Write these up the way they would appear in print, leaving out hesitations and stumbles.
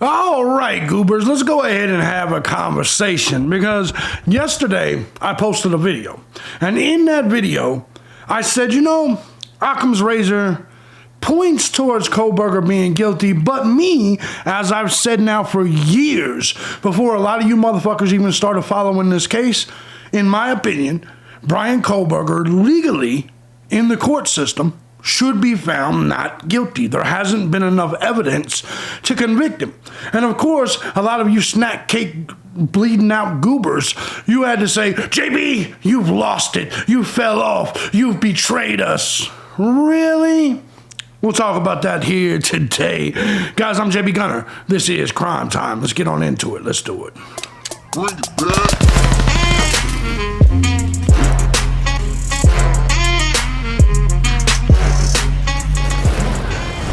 All right, goobers, let's go ahead and have a conversation because yesterday I posted a video. And in that video, I said, Occam's razor points towards Kohberger being guilty, but me, as I've said now for years, before a lot of you motherfuckers even started following this case, in my opinion, Bryan Kohberger legally in the court system should be found not guilty. There hasn't been enough evidence to convict him. And of course, a lot of you snack cake bleeding out goobers, you had to say, JB, you've lost it. You fell off. You've betrayed us. Really? We'll talk about that here today. Guys, I'm JB Gunner. This is Crime Time. Let's get on into it. Let's do it. Bring it back.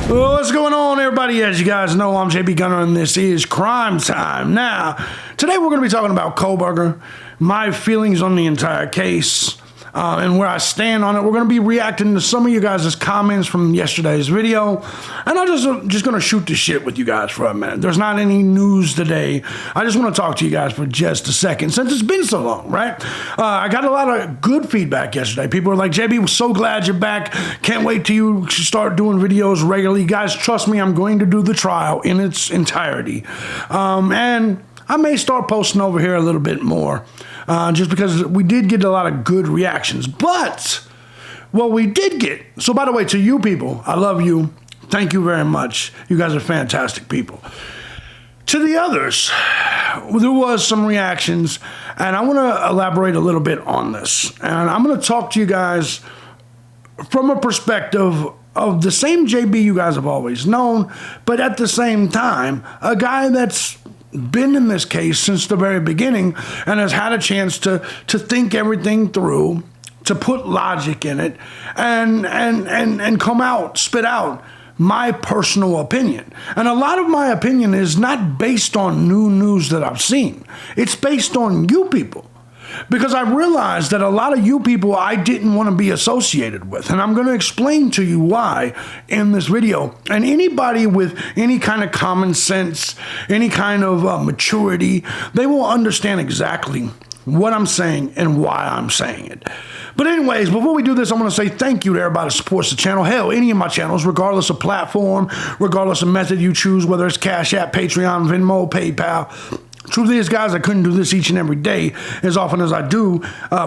Well, what's going on, everybody? As you guys know, I'm JB Gunner, and this is Crime Time. Now, today we're going to be talking about Kohberger, my feelings on the entire case, and where I stand on it. We're going to be reacting to some of you guys' comments from yesterday's video, and I'm just going to shoot the shit with you guys for a minute. There's not any news today. I just want to talk to you guys for just a second, since it's been so long, right? I got a lot of good feedback yesterday. People were like, JB, we're so glad you're back. Can't wait till you start doing videos regularly. Guys, trust me, I'm going to do the trial in its entirety. And I may start posting over here a little bit more. Just because we did get a lot of good reactions. But what we did get, so by the way, to you people, I love you. Thank you very much. You guys are fantastic people. To the others, there was some reactions, and I want to elaborate a little bit on this. And I'm going to talk to you guys from a perspective of the same JB you guys have always known, but at the same time, a guy that's been in this case since the very beginning and has had a chance to think everything through, to put logic in it, and come out, spit out my personal opinion. And a lot of my opinion is not based on new news that I've seen. It's based on you people. Because I realized that a lot of you people I didn't want to be associated with. And I'm going to explain to you why in this video. And anybody with any kind of common sense, any kind of maturity, they will understand exactly what I'm saying and why I'm saying it. But anyways, before we do this, I'm going to say thank you to everybody that supports the channel. Hell, any of my channels, regardless of platform, regardless of method you choose, whether it's Cash App, Patreon, Venmo, PayPal. Truth is, guys, I couldn't do this each and every day as often as I do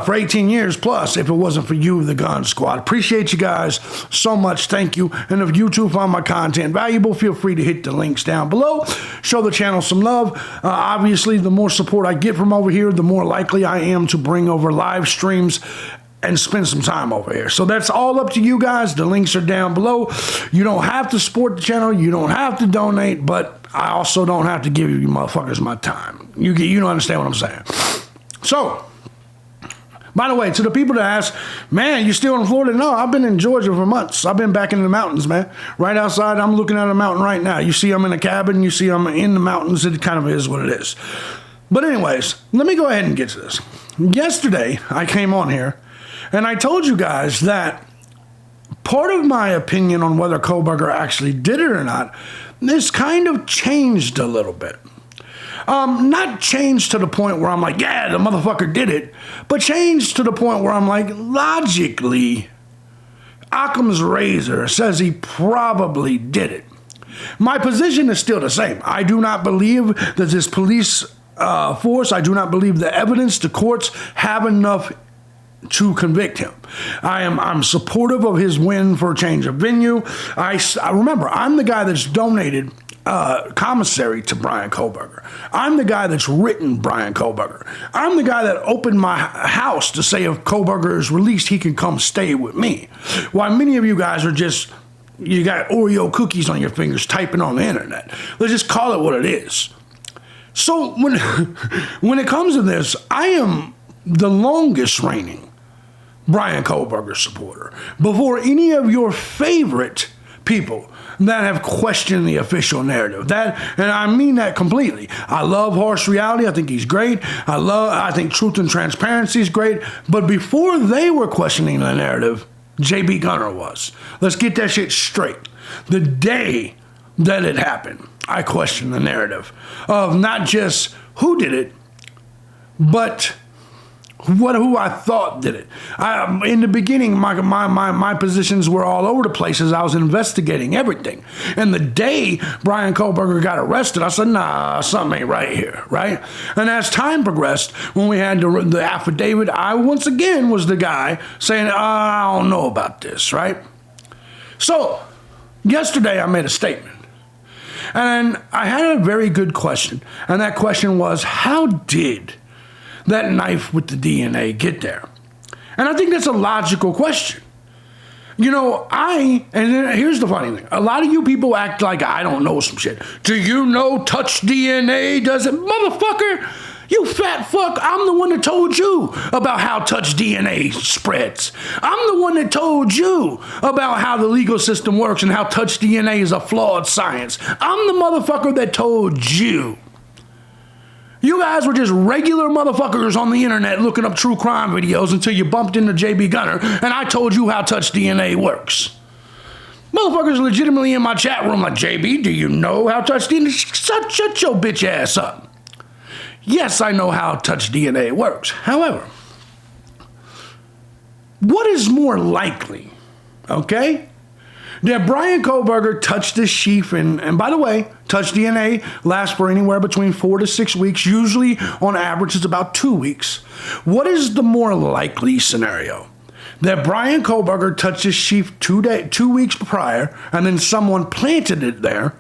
for 18 years plus if it wasn't for you, the Gun Squad. Appreciate you guys so much. Thank you. And if you too find my content valuable, feel free to hit the links down below. Show the channel some love. Obviously, the more support I get from over here, the more likely I am to bring over live streams and spend some time over here. So that's all up to you guys. The links are down below. You don't have to support the channel. You don't have to donate, but I also don't have to give you motherfuckers my time. You don't understand what I'm saying. So, by the way, to the people that ask, man, you still in Florida? No, I've been in Georgia for months. I've been back in the mountains, man. Right outside, I'm looking at a mountain right now. You see I'm in a cabin. You see I'm in the mountains. It kind of is what it is. But anyways, let me go ahead and get to this. Yesterday, I came on here, and I told you guys that part of my opinion on whether Kohberger actually did it or not is kind of changed a little bit. Not changed to the point where I'm like, yeah, the motherfucker did it, but changed to the point where I'm like, logically, Occam's razor says he probably did it. My position is still the same. I do not believe that this police force, I do not believe the evidence, the courts have enough to convict him. I'm supportive of his win for a change of venue. I remember, I'm the guy that's donated commissary to Bryan Kohberger. I'm the guy that's written Bryan Kohberger. I'm the guy that opened my house to say if Kohberger is released, he can come stay with me. While many of you guys are just, you got Oreo cookies on your fingers typing on the internet. Let's just call it what it is. So when it comes to this, I am the longest reigning Bryan Kohberger supporter before any of your favorite people that have questioned the official narrative. And I mean that completely. I love harsh reality. I think he's great. I think truth and transparency is great. But before they were questioning the narrative, JB Gunner was. Let's get that shit straight. The day that it happened, I question the narrative of not just who did it, but who I thought did it. In the beginning, my positions were all over the place as I was investigating everything. And the day Brian Kohlberger got arrested, I said, nah, something ain't right here, right? And as time progressed, when we had the affidavit, I once again was the guy saying, I don't know about this, right? So yesterday I made a statement. And I had a very good question. And that question was, how did that knife with the DNA get there? And I think that's a logical question. You know, and then here's the funny thing. A lot of you people act like I don't know some shit. Do you know touch DNA does it? Motherfucker, you fat fuck. I'm the one that told you about how touch DNA spreads. I'm the one that told you about how the legal system works and how touch DNA is a flawed science. I'm the motherfucker that told you. You guys were just regular motherfuckers on the internet looking up true crime videos until you bumped into JB Gunner, and I told you how touch DNA works. Motherfuckers legitimately in my chat room like, JB, do you know how touch DNA? Shut your bitch ass up. Yes, I know how touch DNA works. However, what is more likely, okay? That Brian Kohlberger touched this sheath, and by the way, touch DNA lasts for anywhere between 4 to 6 weeks. Usually, on average, it's about 2 weeks. What is the more likely scenario? That Brian Kohlberger touched this sheath 2 weeks prior, and then someone planted it there,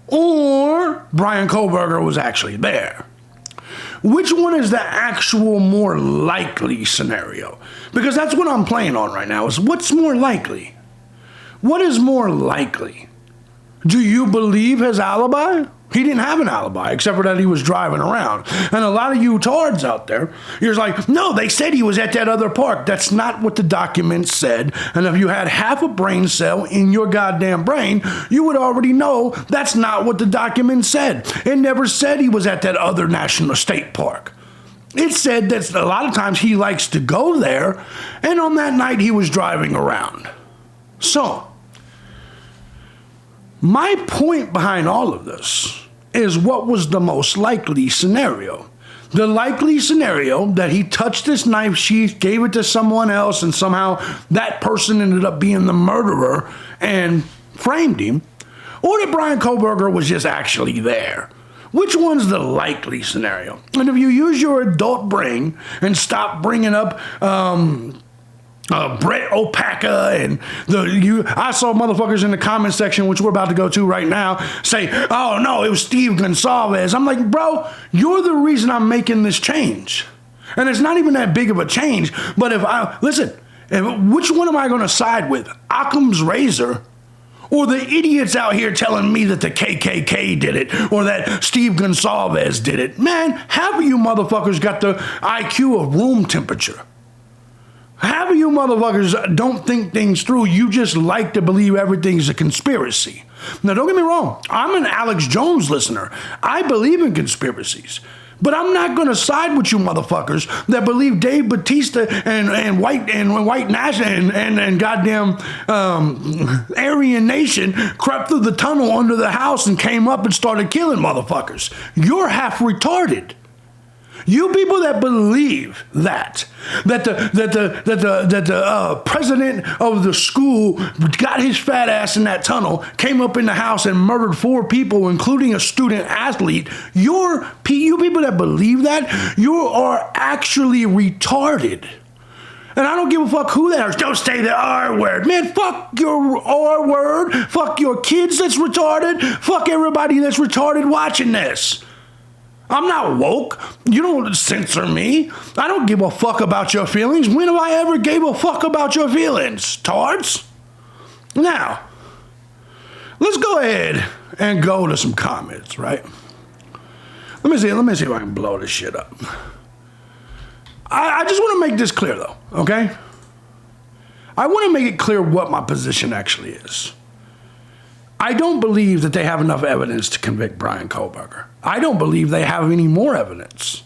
or Brian Kohlberger was actually there? Which one is the actual more likely scenario? Because that's what I'm playing on right now, is what's more likely? What is more likely? Do you believe his alibi? He didn't have an alibi, except for that he was driving around. And a lot of you tards out there, you're like, no, they said he was at that other park. That's not what the document said. And if you had half a brain cell in your goddamn brain, you would already know that's not what the document said. It never said he was at that other national state park. It said that a lot of times he likes to go there, and on that night he was driving around. So, my point behind all of this is what was the most likely scenario. The likely scenario that he touched this knife sheath, gave it to someone else, and somehow that person ended up being the murderer and framed him, or that Brian Kohlberger was just actually there. Which one's the likely scenario? And if you use your adult brain and stop bringing up Brett Opaka and I saw motherfuckers in the comment section, which we're about to go to right now, say, oh no, it was Steve Gonsalves. I'm like, bro, you're the reason I'm making this change. And it's not even that big of a change, but which one am I going to side with? Occam's razor, or the idiots out here telling me that the KKK did it, or that Steve Gonsalves did it? Man, half of you motherfuckers got the IQ of room temperature. Half of you motherfuckers don't think things through. You just like to believe everything's a conspiracy. Now, don't get me wrong. I'm an Alex Jones listener. I believe in conspiracies. But I'm not going to side with you motherfuckers that believe Dave Bautista and white nation and goddamn Aryan Nation crept through the tunnel under the house and came up and started killing motherfuckers. You're half retarded. You people that believe that the president of the school got his fat ass in that tunnel, came up in the house and murdered 4 people, including a student athlete, you people that believe that, you are actually retarded. And I don't give a fuck who that is. Don't say the R word. Man, fuck your R word. Fuck your kids that's retarded. Fuck everybody that's retarded watching this. I'm not woke. You don't censor me. I don't give a fuck about your feelings. When have I ever gave a fuck about your feelings, tards? Now, let's go ahead and go to some comments, right? Let me see if I can blow this shit up. I just want to make this clear, though, okay? I want to make it clear what my position actually is. I don't believe that they have enough evidence to convict Brian Kohlberger. I don't believe they have any more evidence.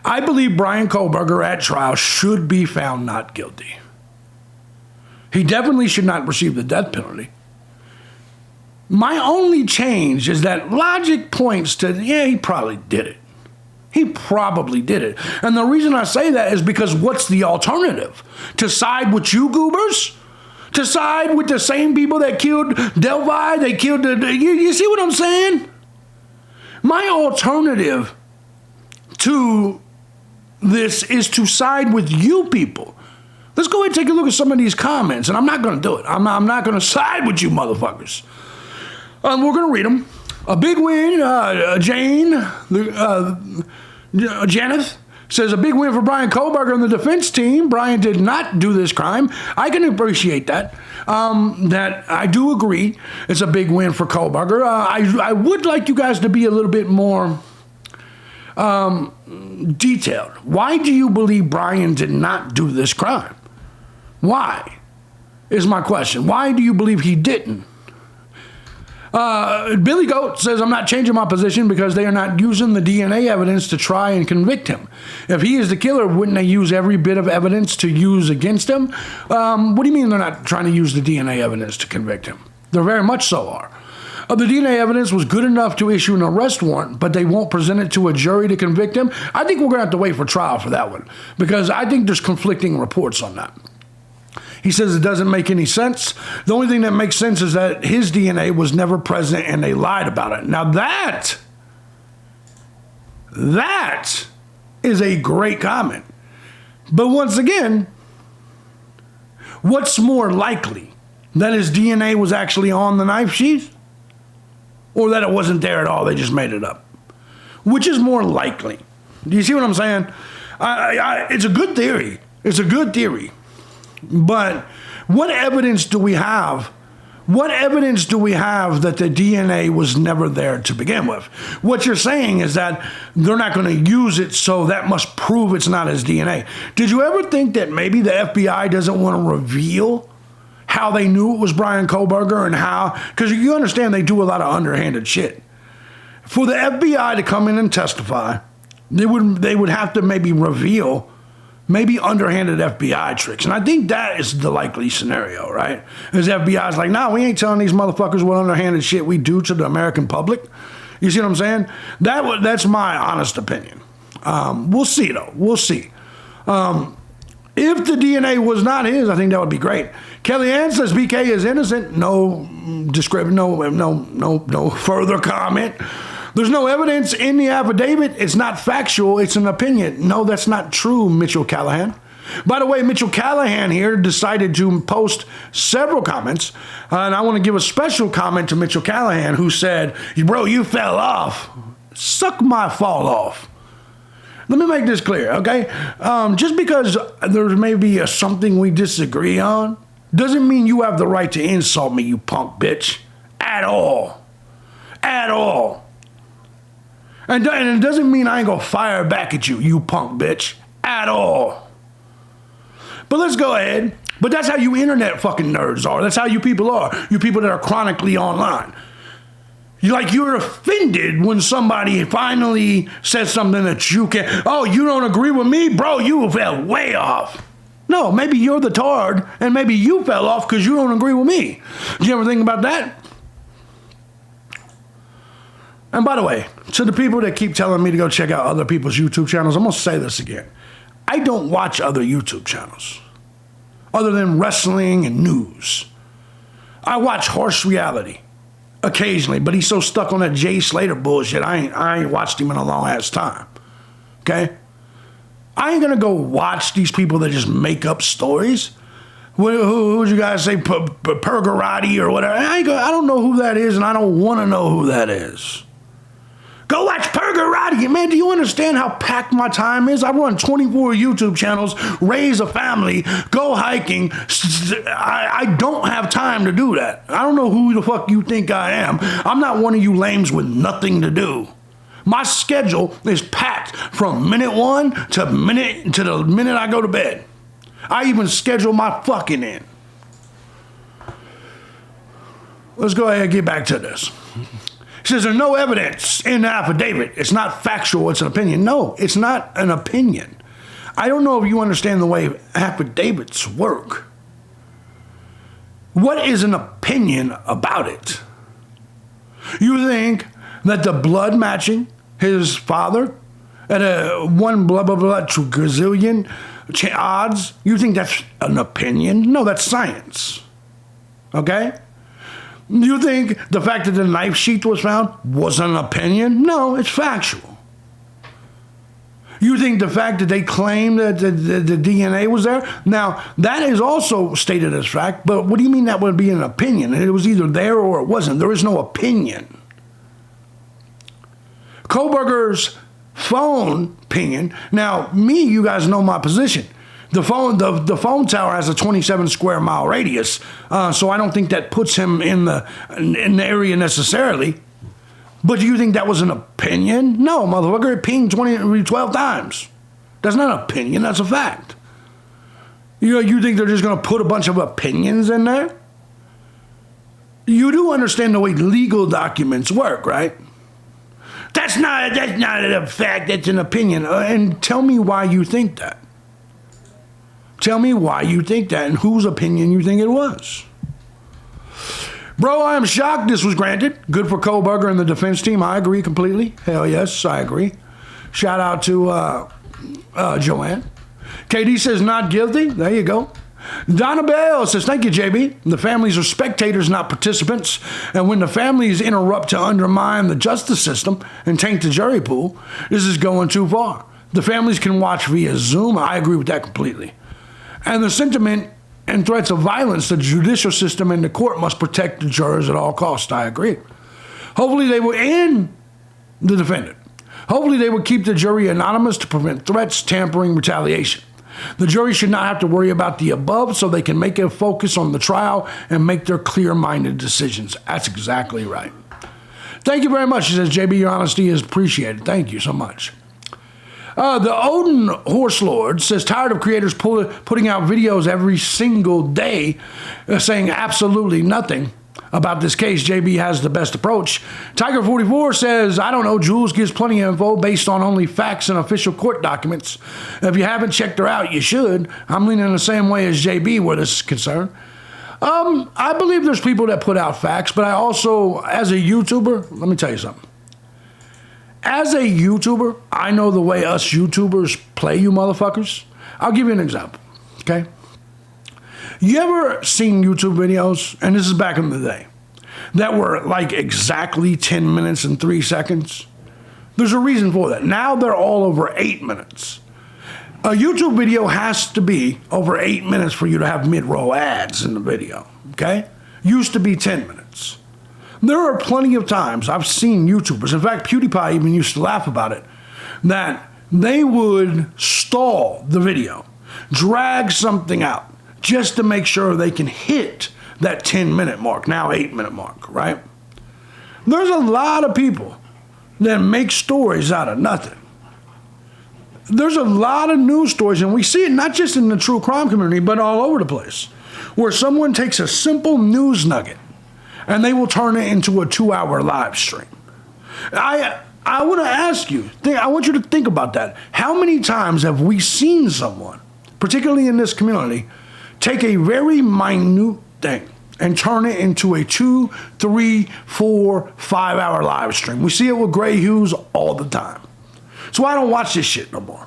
I believe Brian Kohlberger at trial should be found not guilty. He definitely should not receive the death penalty. My only change is that logic points to, yeah, he probably did it. He probably did it. And the reason I say that is because what's the alternative? To side with you goobers? To side with the same people that killed Delphi? They killed you see what I'm saying? My alternative to this is to side with you people. Let's go ahead and take a look at some of these comments, and I'm not going to do it. I'm not going to side with you motherfuckers. We're going to read them. A big win, Janeth says, a big win for Brian Kohlberger and the defense team. Brian did not do this crime. I can appreciate that. That I do agree. It's a big win for Kohlberger. I would like you guys to be a little bit more detailed. Why do you believe Brian did not do this crime? Why is my question. Why do you believe he didn't? Billy Goat says, I'm not changing my position because they are not using the DNA evidence to try and convict him. If he is the killer, wouldn't they use every bit of evidence to use against him? What do you mean they're not trying to use the DNA evidence to convict him? They very much so are. The DNA evidence was good enough to issue an arrest warrant, but they won't present it to a jury to convict him. I think we're going to have to wait for trial for that one because I think there's conflicting reports on that. He says it doesn't make any sense. The only thing that makes sense is that his DNA was never present and they lied about it. Now that is a great comment. But once again, what's more likely? That his DNA was actually on the knife sheath? Or that it wasn't there at all, they just made it up? Which is more likely? Do you see what I'm saying? It's a good theory. It's a good theory. But what evidence do we have? What evidence do we have that the DNA was never there to begin with? What you're saying is that they're not going to use it, so that must prove it's not his DNA. Did you ever think that maybe the FBI doesn't want to reveal how they knew it was Brian Kohlberger and how? Because you understand they do a lot of underhanded shit. For the FBI to come in and testify, they would have to maybe reveal maybe underhanded FBI tricks. And I think that is the likely scenario, right? Because FBI's like, nah, we ain't telling these motherfuckers what underhanded shit we do to the American public. You see what I'm saying? That's my honest opinion. We'll see, though. We'll see. If the DNA was not his, I think that would be great. Kellyanne says BK is innocent. No description, no further comment. There's no evidence in the affidavit. It's not factual. It's an opinion. No, that's not true, Mitchell Callahan. By the way, Mitchell Callahan here decided to post several comments, and I want to give a special comment to Mitchell Callahan, who said, bro, you fell off. Suck my fall off. Let me make this clear, okay? Just because there may be something we disagree on doesn't mean you have the right to insult me, you punk bitch. At all. At all. And it doesn't mean I ain't gonna fire back at you, you punk bitch. At all. But let's go ahead. But that's how you internet fucking nerds are. That's how you people are. You people that are chronically online. You're offended when somebody finally says something that you can. Oh, you don't agree with me? Bro, you fell way off. No, maybe you're the tard, and maybe you fell off because you don't agree with me. Did you ever think about that? And by the way, to the people that keep telling me to go check out other people's YouTube channels, I'm going to say this again. I don't watch other YouTube channels other than wrestling and news. I watch horse reality occasionally, but he's so stuck on that Jay Slater bullshit, I ain't watched him in a long ass time. Okay? I ain't going to go watch these people that just make up stories. Who would you guys say, Pergorati or whatever? I don't know who that is, and I don't want to know who that is. Go watch Pergorati. Man, do you understand how packed my time is? I run 24 YouTube channels, raise a family, go hiking. I don't have time to do that. I don't know who the fuck you think I am. I'm not one of you lames with nothing to do. My schedule is packed from minute one to the minute I go to bed. I even schedule my fucking in. Let's go ahead and get back to this. He says there's no evidence in the affidavit. It's not factual, it's an opinion. No, it's not an opinion. I don't know if you understand the way affidavits work. What is an opinion about it? You think that the blood matching his father at a one blah, blah, blah, gazillion odds, you think that's an opinion? No, that's science. Okay? You think the fact that the knife sheath was found was an opinion? No, it's factual. You think the fact that they claim that the DNA was there? Now, that is also stated as fact, but what do you mean that would be an opinion? It was either there or it wasn't. There is no opinion. Kohberger's phone opinion. Now, you guys know my position. The phone tower has a 27 square mile radius, so I don't think that puts him in the area necessarily. But do you think that was an opinion? No, motherfucker, it pinged 12 times. That's not an opinion, that's a fact. You think they're just going to put a bunch of opinions in there? You do understand the way legal documents work, right? That's not a fact, that's an opinion. And tell me why you think that. Tell me why you think that and whose opinion you think it was. Bro, I am shocked this was granted. Good for Kohberger and the defense team. I agree completely. Hell yes, I agree. Shout out to Joanne. KD says not guilty. There you go. Donna Bell says, thank you, JB. The families are spectators, not participants. And when the families interrupt to undermine the justice system and taint the jury pool, this is going too far. The families can watch via Zoom. I agree with that completely. And the sentiment and threats of violence, the judicial system and the court must protect the jurors at all costs. I agree. Hopefully they will end the defendant. Hopefully they will keep the jury anonymous to prevent threats, tampering, retaliation. The jury should not have to worry about the above so they can make a focus on the trial and make their clear-minded decisions. That's exactly right. Thank you very much. She says, JB, your honesty is appreciated. Thank you so much. The Odin Horse Lord says, tired of creators putting out videos every single day saying absolutely nothing about this case. JB has the best approach. Tiger44 says, I don't know, Jules gives plenty of info based on only facts and official court documents. If you haven't checked her out, you should. I'm leaning the same way as JB where this is concerned. I believe there's people that put out facts, but I also, as a YouTuber, let me tell you something. As a YouTuber, I know the way us YouTubers play you motherfuckers. I'll give you an example, okay? You ever seen YouTube videos, and this is back in the day, that were like exactly 10 minutes and 3 seconds? There's a reason for that. Now they're all over 8 minutes. A YouTube video has to be over 8 minutes for you to have mid-roll ads in the video, okay? Used to be 10 minutes. There are plenty of times I've seen YouTubers, in fact, PewDiePie even used to laugh about it, that they would stall the video, drag something out, just to make sure they can hit that 10-minute mark, now 8-minute mark, right? There's a lot of people that make stories out of nothing. There's a lot of news stories, and we see it not just in the true crime community, but all over the place, where someone takes a simple news nugget and they will turn it into a 2-hour live stream. I want to ask you, I want you to think about that. How many times have we seen someone, particularly in this community, take a very minute thing and turn it into a 2, 3, 4, 5-hour live stream? We see it with Gray Hughes all the time. So I don't watch this shit no more.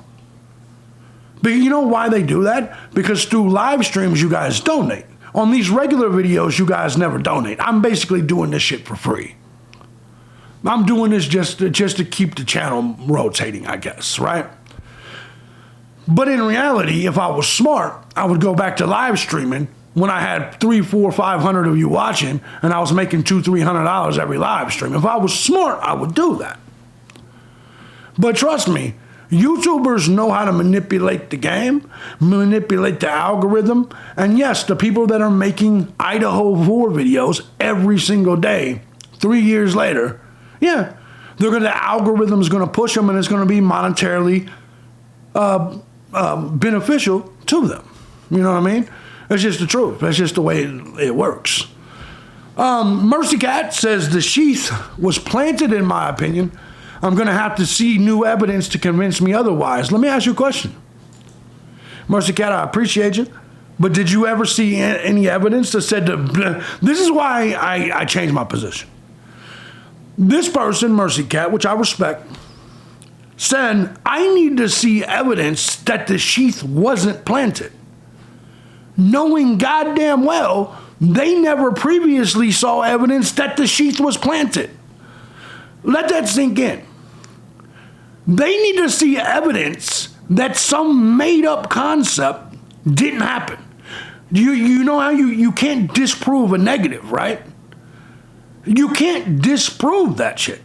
But you know why they do that? Because through live streams, you guys donate. On these regular videos, you guys never donate. I'm basically doing this shit for free. I'm doing this just to keep the channel rotating, I guess, right? But in reality, if I was smart, I would go back to live streaming when I had 300, 400, 500 of you watching, and I was making $200, $300 every live stream. If I was smart, I would do that. But trust me, YouTubers know how to manipulate the game, manipulate the algorithm, and yes, the people that are making Idaho 4 videos every single day, 3 years later, yeah, the algorithm's going to push them, and it's going to be monetarily beneficial to them. You know what I mean? That's just the truth. That's just the way it works. Mercy Cat says the sheath was planted, in my opinion. I'm going to have to see new evidence to convince me otherwise. Let me ask you a question. Mercy Cat, I appreciate you, but did you ever see any evidence that said, this is why I changed my position. This person, Mercy Cat, which I respect, said, I need to see evidence that the sheath wasn't planted. Knowing goddamn well they never previously saw evidence that the sheath was planted. Let that sink in. They need to see evidence that some made-up concept didn't happen. You know how you can't disprove a negative, right? You can't disprove that shit.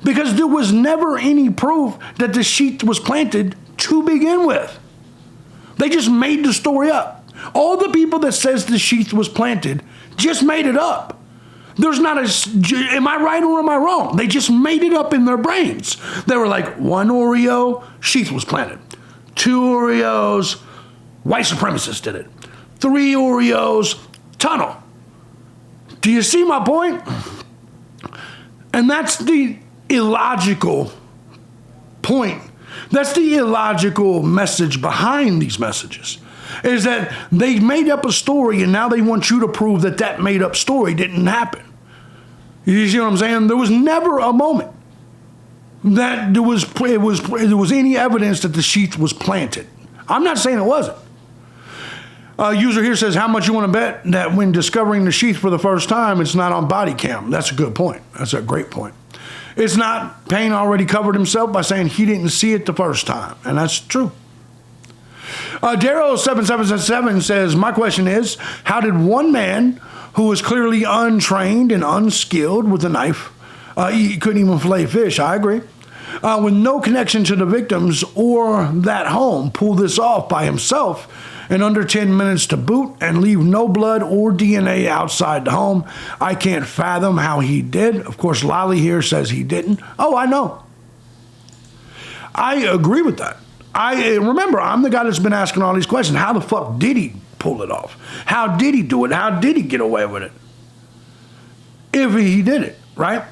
Because there was never any proof that the sheath was planted to begin with. They just made the story up. All the people that says the sheath was planted just made it up. There's not am I right or am I wrong? They just made it up in their brains. They were like, 1 Oreo, sheath was planted. 2 Oreos, white supremacists did it. 3 Oreos, tunnel. Do you see my point? And that's the illogical point. That's the illogical message behind these messages. Is that they made up a story and now they want you to prove that that made up story didn't happen. You see what I'm saying? There was never a moment that there was any evidence that the sheath was planted. I'm not saying it wasn't. A user here says, how much you want to bet that when discovering the sheath for the first time, it's not on body cam? That's a good point. That's a great point. It's not. Payne already covered himself by saying he didn't see it the first time. And that's true. Daryl7777 says, my question is, how did one man who was clearly untrained and unskilled with a knife, he couldn't even fillet fish, I agree, with no connection to the victims or that home, pull this off by himself in under 10 minutes to boot and leave no blood or DNA outside the home? I can't fathom how he did. Of course, Lolly here says he didn't. Oh, I know. I agree with that. Remember, I'm the guy that's been asking all these questions. How the fuck did he pull it off? How did he do it? How did he get away with it? If he did it, right?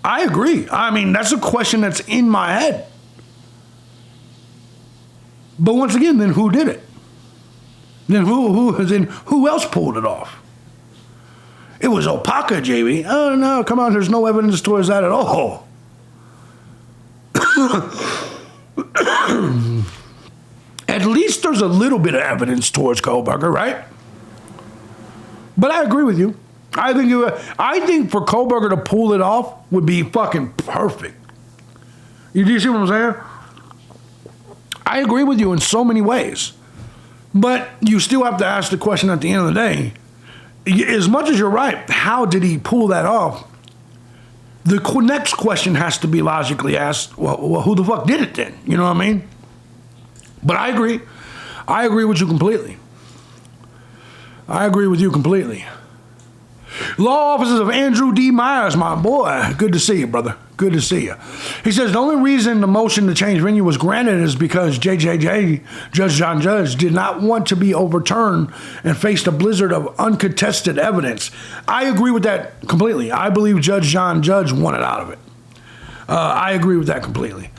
I agree. I mean, that's a question that's in my head. But once again, then who did it? Then who else pulled it off? It was Opaka, JB. Oh, no, come on. There's no evidence towards that at all. At least there's a little bit of evidence towards Kohlberger, right? But I agree with you. I think for Kohlberger to pull it off would be fucking perfect. Do you see what I'm saying? I agree with you in so many ways. But you still have to ask the question at the end of the day. As much as you're right, how did he pull that off? The next question has to be logically asked, well, who the fuck did it then? You know what I mean? But I agree. I agree with you completely. Law offices of Andrew D. Myers, my boy. Good to see you, brother. Good to see you. He says the only reason the motion to change venue was granted is because JJJ, Judge John Judge, did not want to be overturned and faced a blizzard of uncontested evidence. I agree with that completely. I believe Judge John Judge wanted out of it. I agree with that completely.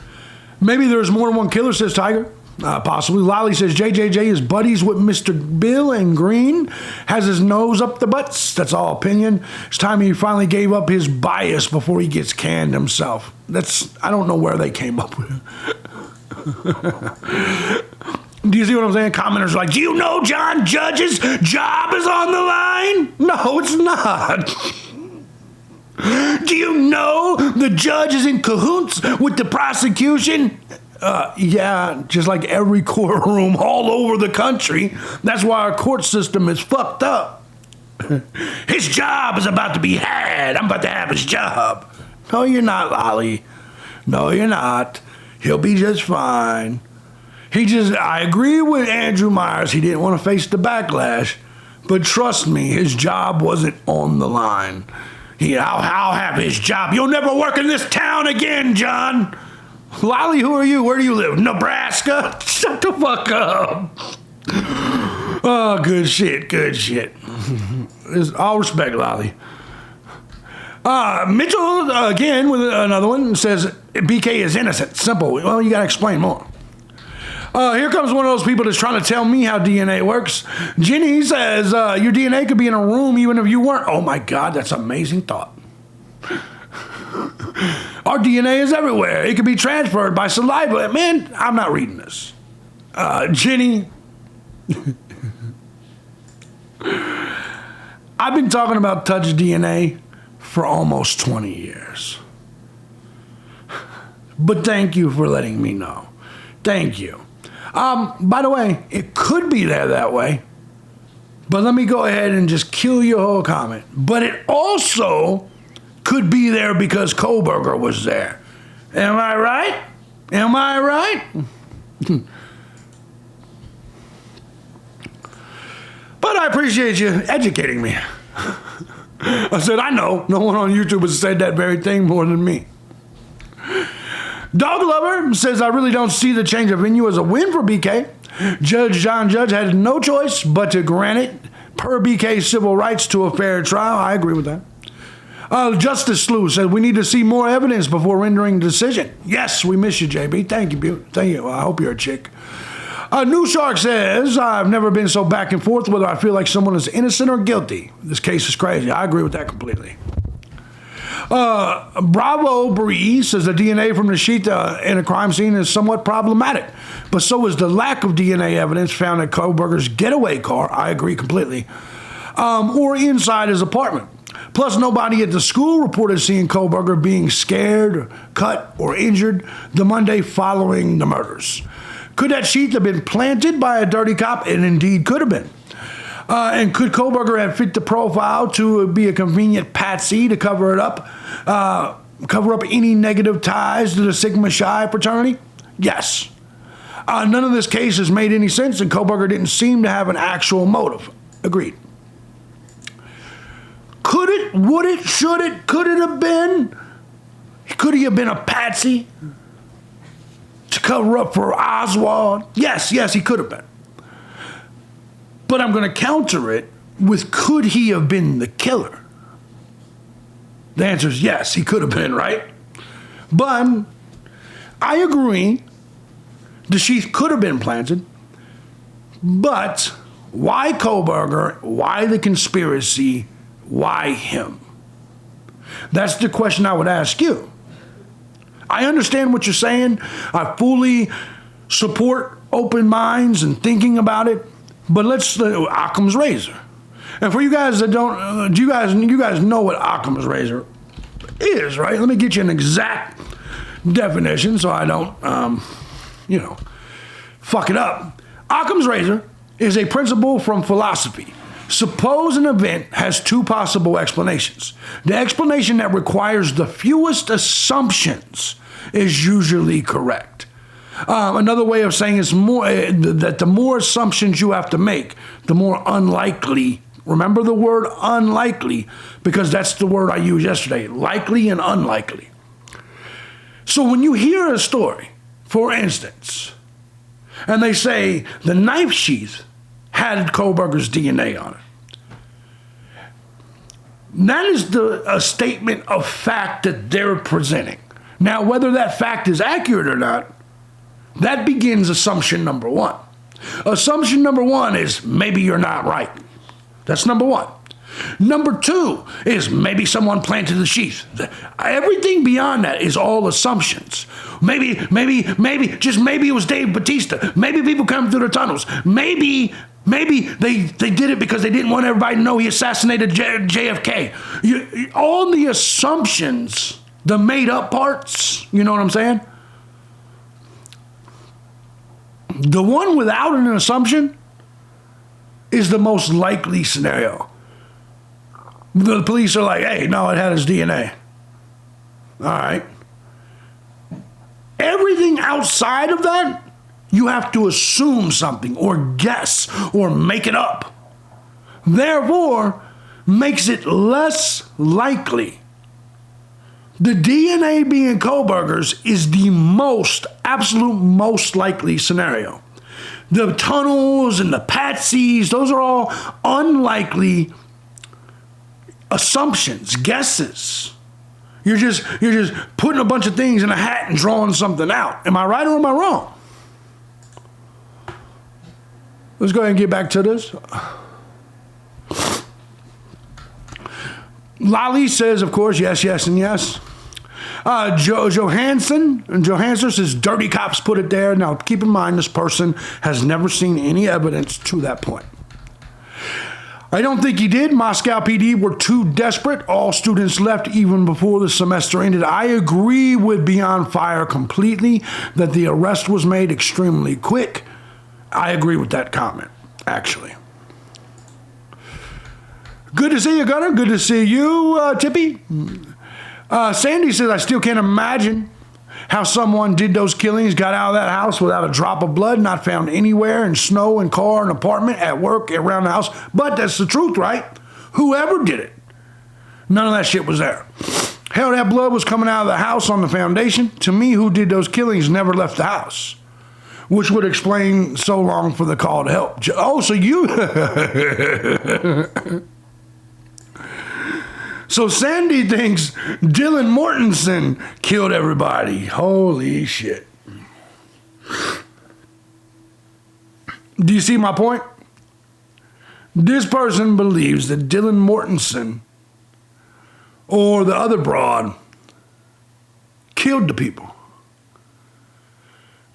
Maybe there's more than one killer, says Tiger. Possibly. Lolly says JJJ is buddies with Mr. Bill and Green, has his nose up the butts. That's all opinion. It's time he finally gave up his bias before he gets canned himself. I don't know where they came up with it. Do you see what I'm saying? Commenters are like, do you know John Judge's job is on the line? No, it's not. Do you know the judge is in cahoots with the prosecution? Yeah, just like every courtroom all over the country. That's why our court system is fucked up. His job is about to be had. I'm about to have his job. No, you're not, Lolly. No, you're not. He'll be just fine. I agree with Andrew Myers. He didn't want to face the backlash. But trust me, his job wasn't on the line. I'll have his job. You'll never work in this town again, John. Lolly, who are you? Where do you live? Nebraska? Shut the fuck up. Oh, good shit. All respect, Lolly. Mitchell, again, with another one, says BK is innocent. Simple. Well, you got to explain more. Here comes one of those people that's trying to tell me how DNA works. Jenny says, your DNA could be in a room even if you weren't. Oh, my God, that's an amazing thought. Our DNA is everywhere. It can be transferred by saliva. Man, I'm not reading this. Jenny. I've been talking about touch DNA for almost 20 years. But thank you for letting me know. Thank you. By the way, it could be there that way. But let me go ahead and just kill your whole comment. But it also could be there because Kohlberger was there. Am I right? Am I right? But I appreciate you educating me. I said, I know. No one on YouTube has said that very thing more than me. Dog Lover says, I really don't see the change of venue as a win for BK. Judge John Judge had no choice but to grant it per BK's civil rights to a fair trial. I agree with that. Justice Slew said, we need to see more evidence before rendering a decision. Yes, we miss you, JB. Thank you, Thank you. I hope you're a chick. New Shark says, I've never been so back and forth whether I feel like someone is innocent or guilty. This case is crazy. I agree with that completely. Bravo Bree says the DNA from the sheet in a crime scene is somewhat problematic, but so is the lack of DNA evidence found at Kohlberger's getaway car. I agree completely. Or inside his apartment. Plus, nobody at the school reported seeing Kohlberger being scared, cut, or injured the Monday following the murders. Could that sheet have been planted by a dirty cop? It indeed could have been. And could Kohlberger have fit the profile to be a convenient patsy to cover it up, cover up any negative ties to the Sigma Chi fraternity? Yes. None of this case has made any sense, and Kohlberger didn't seem to have an actual motive. Agreed. Could it, would it, should it, could it have been? Could he have been a patsy to cover up for Oswald? Yes, he could have been. But I'm going to counter it with, could he have been the killer? The answer is yes, he could have been, right? But I agree, the sheath could have been planted, but why Kohlberger? Why the conspiracy? Why him? That's the question I would ask you. I understand what you're saying. I fully support open minds and thinking about it. But let's Occam's razor. And for you guys that don't, you guys know what Occam's razor is, right? Let me get you an exact definition so I don't, fuck it up. Occam's razor is a principle from philosophy. Suppose an event has two possible explanations. The explanation that requires the fewest assumptions is usually correct. Another way of saying is that the more assumptions you have to make, the more unlikely. Remember the word unlikely, because that's the word I used yesterday, likely and unlikely. So when you hear a story, for instance, and they say the knife sheath had Kohlberger's DNA on it, that is a statement of fact that they're presenting. Now, whether that fact is accurate or not, that begins assumption number one. Assumption number one is maybe you're not right. That's number one. Number two is maybe someone planted the sheath. Everything beyond that is all assumptions. Maybe it was Dave Bautista. Maybe people come through the tunnels. Maybe they did it because they didn't want everybody to know he assassinated JFK. All the assumptions, the made up parts, you know what I'm saying? The one without an assumption is the most likely scenario. The police are like, hey, no, it had his DNA. All right. Everything outside of that, you have to assume something or guess or make it up. Therefore, makes it less likely. The DNA being Kohlberger's is the absolute most likely scenario. The tunnels and the patsies, those are all unlikely assumptions, guesses. You're just putting a bunch of things in a hat and drawing something out. Am I right or am I wrong? Let's go ahead and get back to this. Lolly says, of course, yes, and yes. Johansson says dirty cops put it there. Now, keep in mind, this person has never seen any evidence to that point. I don't think he did. Moscow PD were too desperate. All students left even before the semester ended. I agree with Beyond Fire completely that the arrest was made extremely quick. I agree with that comment, actually. Good to see you, Gunner. Good to see you, Tippy. Sandy says, I still can't imagine how someone did those killings, got out of that house without a drop of blood, not found anywhere in snow and car and apartment, at work, around the house. But that's the truth, right? Whoever did it, none of that shit was there. Hell, that blood was coming out of the house on the foundation. To me, who did those killings never left the house, which would explain so long for the call to help. Oh, so you... So Sandy thinks Dylan Mortensen killed everybody. Holy shit. Do you see my point? This person believes that Dylan Mortensen or the other broad killed the people.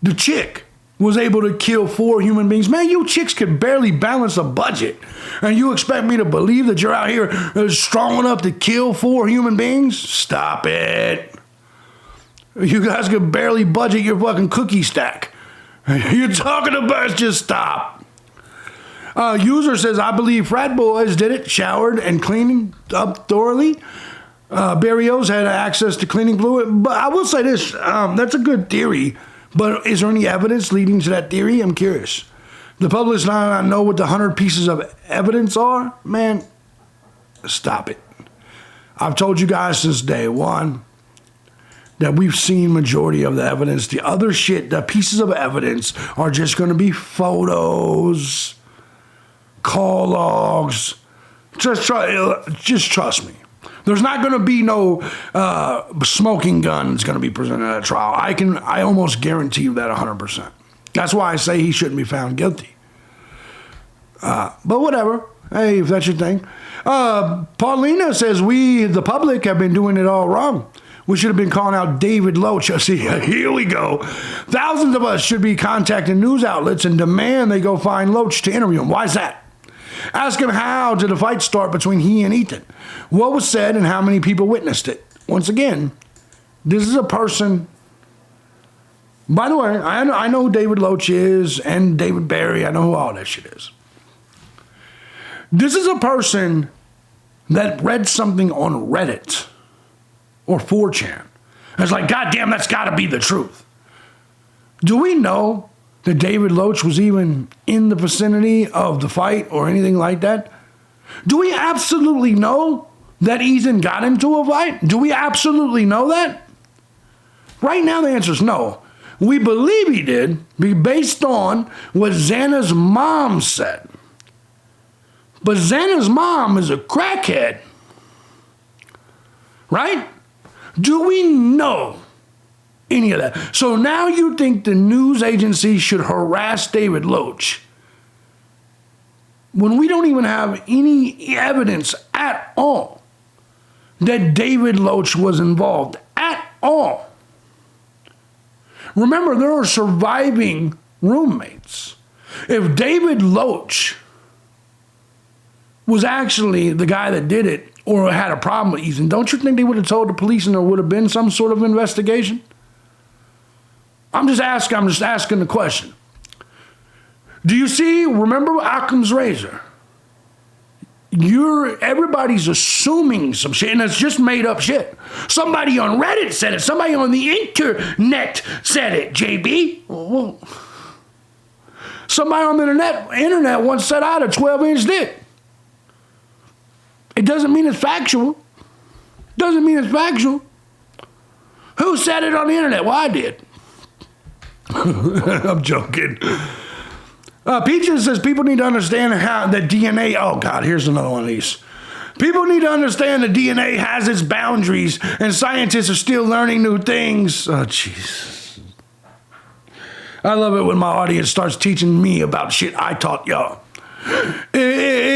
The chick was able to kill 4 human beings. Man, you chicks could barely balance a budget. And you expect me to believe that you're out here strong enough to kill 4 human beings? Stop it. You guys could barely budget your fucking cookie stack. You're talking about just stop. User says, I believe frat boys did it, showered and cleaning up thoroughly. Barrios had access to cleaning fluid. But I will say this, that's a good theory. But is there any evidence leading to that theory? I'm curious. The public does not know what the 100 pieces of evidence are. Man, stop it. I've told you guys since day one that we've seen majority of the evidence. The other shit, the pieces of evidence are just going to be photos, call logs. Just trust me. There's not going to be no smoking gun that's going to be presented at a trial. I almost guarantee you that 100%. That's why I say he shouldn't be found guilty. But whatever. Hey, if that's your thing. Paulina says, we, the public, have been doing it all wrong. We should have been calling out David Loach. See, here we go. Thousands of us should be contacting news outlets and demand they go find Loach to interview him. Why is that? Ask him how did the fight start between he and Ethan? What was said and how many people witnessed it? Once again, this is a person... By the way, I know who David Loach is and David Barry. I know who all that shit is. This is a person that read something on Reddit or 4chan. And it's like, God damn, that's got to be the truth. Do we know that David Loach was even in the vicinity of the fight or anything like that? Do we absolutely know that Ethan got into a fight? Do we absolutely know that? Right now, the answer is no. We believe he did, based on what Xana's mom said. But Xana's mom is a crackhead. Right? Do we know any of that? So now you think the news agency should harass David Loach when we don't even have any evidence at all that David Loach was involved at all. Remember, there are surviving roommates. If David Loach was actually the guy that did it or had a problem with Ethan, don't you think they would have told the police and there would have been some sort of investigation? I'm just asking the question. Do you see, remember Occam's razor? Everybody's assuming some shit, and it's just made up shit. Somebody on Reddit said it. Somebody on the internet said it, JB. Well, somebody on the internet once said I had a 12-inch dick. It doesn't mean it's factual. Doesn't mean it's factual. Who said it on the internet? Well, I did. I'm joking. Peaches says people need to understand how the DNA... Oh, God, here's another one of these. People need to understand that DNA has its boundaries, and scientists are still learning new things. Oh, jeez. I love it when my audience starts teaching me about shit I taught y'all.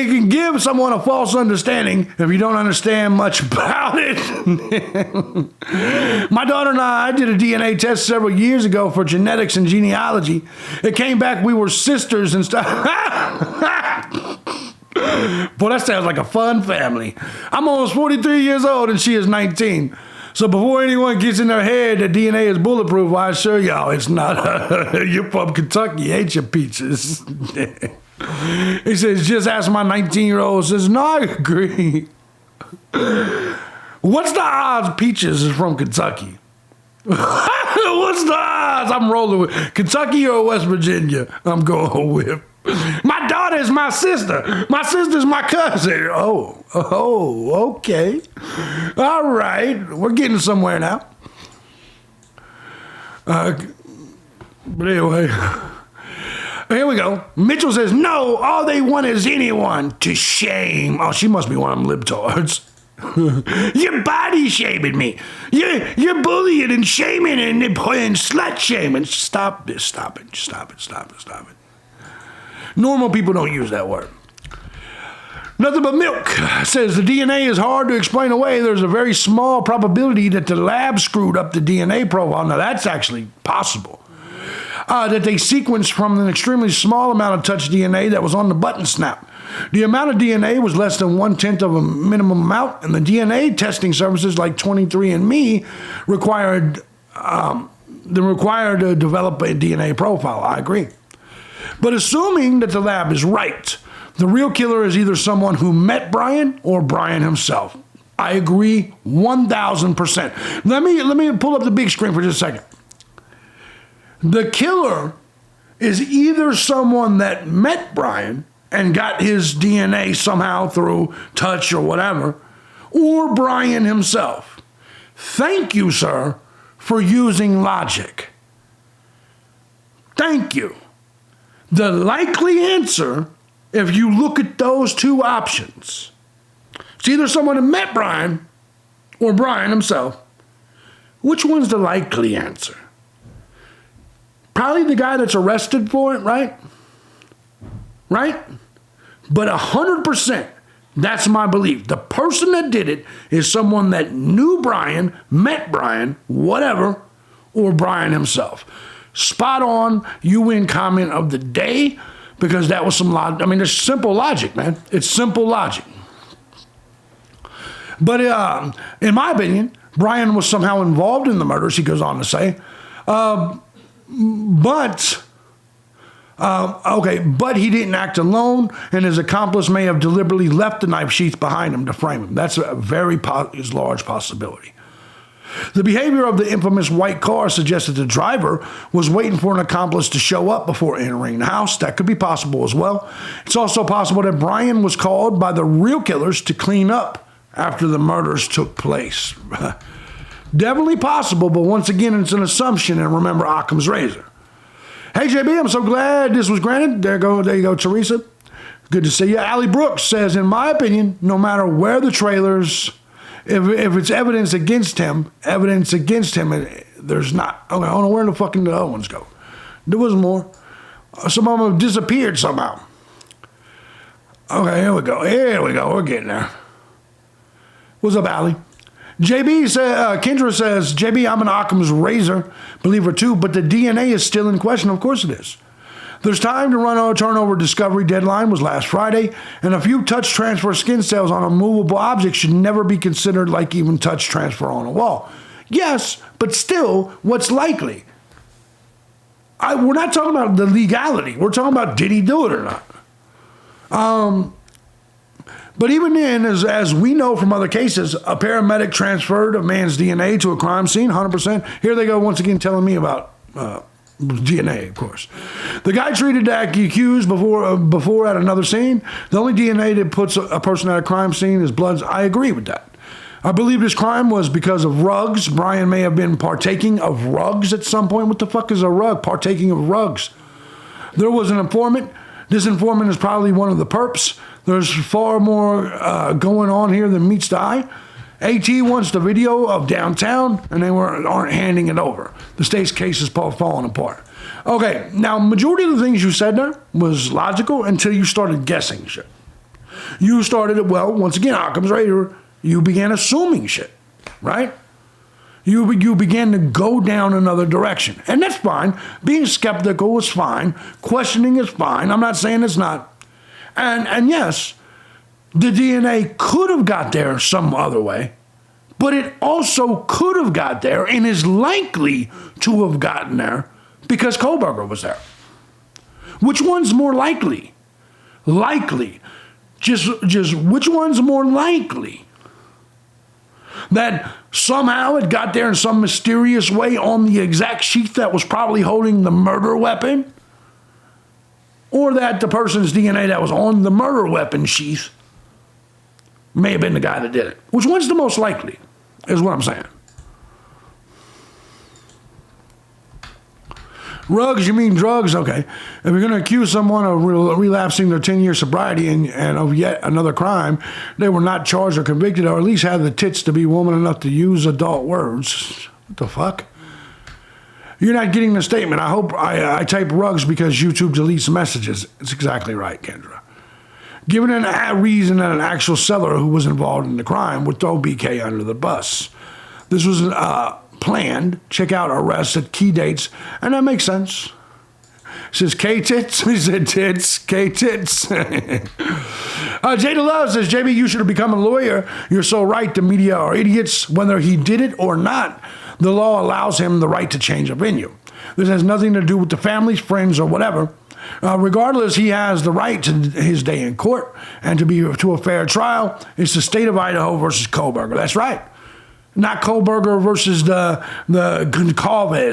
It can give someone a false understanding if you don't understand much about it. My daughter and I did a DNA test several years ago for genetics and genealogy. It came back we were sisters and stuff. Boy, that sounds like a fun family. I'm almost 43 years old and she is 19. So before anyone gets in their head that DNA is bulletproof, I assure y'all it's not. You're from Kentucky, ain't you, Peaches? He says, just ask my 19-year-old. Says, no, I agree. What's the odds Peaches is from Kentucky? What's the odds? I'm rolling with Kentucky or West Virginia. I'm going with. My daughter is my sister. My sister's my cousin. Oh, okay. All right. We're getting somewhere now. But anyway, here we go. Mitchell says, no, all they want is anyone to shame. Oh, she must be one of them libtards. You're body shaming me. You're bullying and shaming and slut shaming. Stop it. Normal people don't use that word. Nothing but milk says the DNA is hard to explain away. There's a very small probability that the lab screwed up the DNA profile. Now that's actually possible. That they sequenced from an extremely small amount of touch DNA that was on the button snap. The amount of DNA was less than 1/10 of a minimum amount, and the DNA testing services like 23andMe required to develop a DNA profile. I agree. But assuming that the lab is right, the real killer is either someone who met Brian or Brian himself. I agree 1,000%. Let me pull up the big screen for just a second. The killer is either someone that met Brian and got his DNA somehow through touch or whatever, or Brian himself. Thank you, sir, for using logic. Thank you. The likely answer, if you look at those two options, it's either someone who met Brian or Brian himself. Which one's the likely answer? Probably the guy that's arrested for it, right? Right? But 100%, that's my belief. The person that did it is someone that knew Brian, met Brian, whatever, or Brian himself. Spot on. You win comment of the day because that was some logic. I mean, it's simple logic, man. It's simple logic. But in my opinion, Brian was somehow involved in the murders, he goes on to say. But he didn't act alone, and his accomplice may have deliberately left the knife sheath behind him to frame him. That's a very large possibility. The behavior of the infamous white car suggests that the driver was waiting for an accomplice to show up before entering the house. That could be possible as well. It's also possible that Brian was called by the real killers to clean up after the murders took place. Definitely possible, but once again, it's an assumption, and remember Occam's razor. Hey, JB, I'm so glad this was granted. There you go, Teresa. Good to see you. Allie Brooks says, in my opinion, no matter where the trailers, if it's evidence against him, there's not. Okay, I don't know where the fucking the other ones go. There was more. Some of them have disappeared somehow. Okay, here we go. We're getting there. What's up, Allie? Kendra says, JB, I'm an Occam's razor believer too, but the DNA is still in question. Of course it is. There's time to run our turnover discovery deadline was last Friday, and a few touch transfer skin cells on a movable object should never be considered like even touch transfer on a wall. Yes, but still, what's likely? We're not talking about the legality. We're talking about did he do it or not? But even then, as we know from other cases, a paramedic transferred a man's DNA to a crime scene, 100%. Here they go once again telling me about DNA, of course. The guy treated the accused before at another scene. The only DNA that puts a person at a crime scene is blood. I agree with that. I believe this crime was because of rugs. Brian may have been partaking of rugs at some point. What the fuck is a rug? Partaking of rugs. There was an informant. This informant is probably one of the perps. There's far more going on here than meets the eye. AT wants the video of downtown, and they aren't handing it over. The state's case is falling apart. Okay, now, majority of the things you said there was logical until you started guessing shit. You started it, well, once again, Occam's razor, you began assuming shit, right? You began to go down another direction. And that's fine. Being skeptical is fine. Questioning is fine. I'm not saying it's not. And yes, the DNA could have got there some other way, but it also could have got there and is likely to have gotten there because Kohlberger was there. Which one's more likely? Likely. Just which one's more likely? That somehow it got there in some mysterious way on the exact sheath that was probably holding the murder weapon? Or that the person's DNA that was on the murder weapon sheath may have been the guy that did it? Which one's the most likely, is what I'm saying. Rugs, you mean drugs? Okay. If you're going to accuse someone of relapsing their 10-year sobriety and of yet another crime, they were not charged or convicted, or at least had the tits to be woman enough to use adult words. What the fuck? You're not getting the statement. I hope I type rugs because YouTube deletes messages. It's exactly right, Kendra. Given a reason that an actual seller who was involved in the crime would throw BK under the bus. This was planned. Check out arrests at key dates, and that makes sense. It says K-tits. He said tits. K-tits. Jada Love says, JB, you should have become a lawyer. You're so right. The media are idiots. Whether he did it or not, the law allows him the right to change opinion. This has nothing to do with the families, friends, or whatever. Regardless, he has the right to his day in court and to a fair trial. It's the state of Idaho versus Kohlberger. That's right. Not Kohlberger versus the Gonsalves.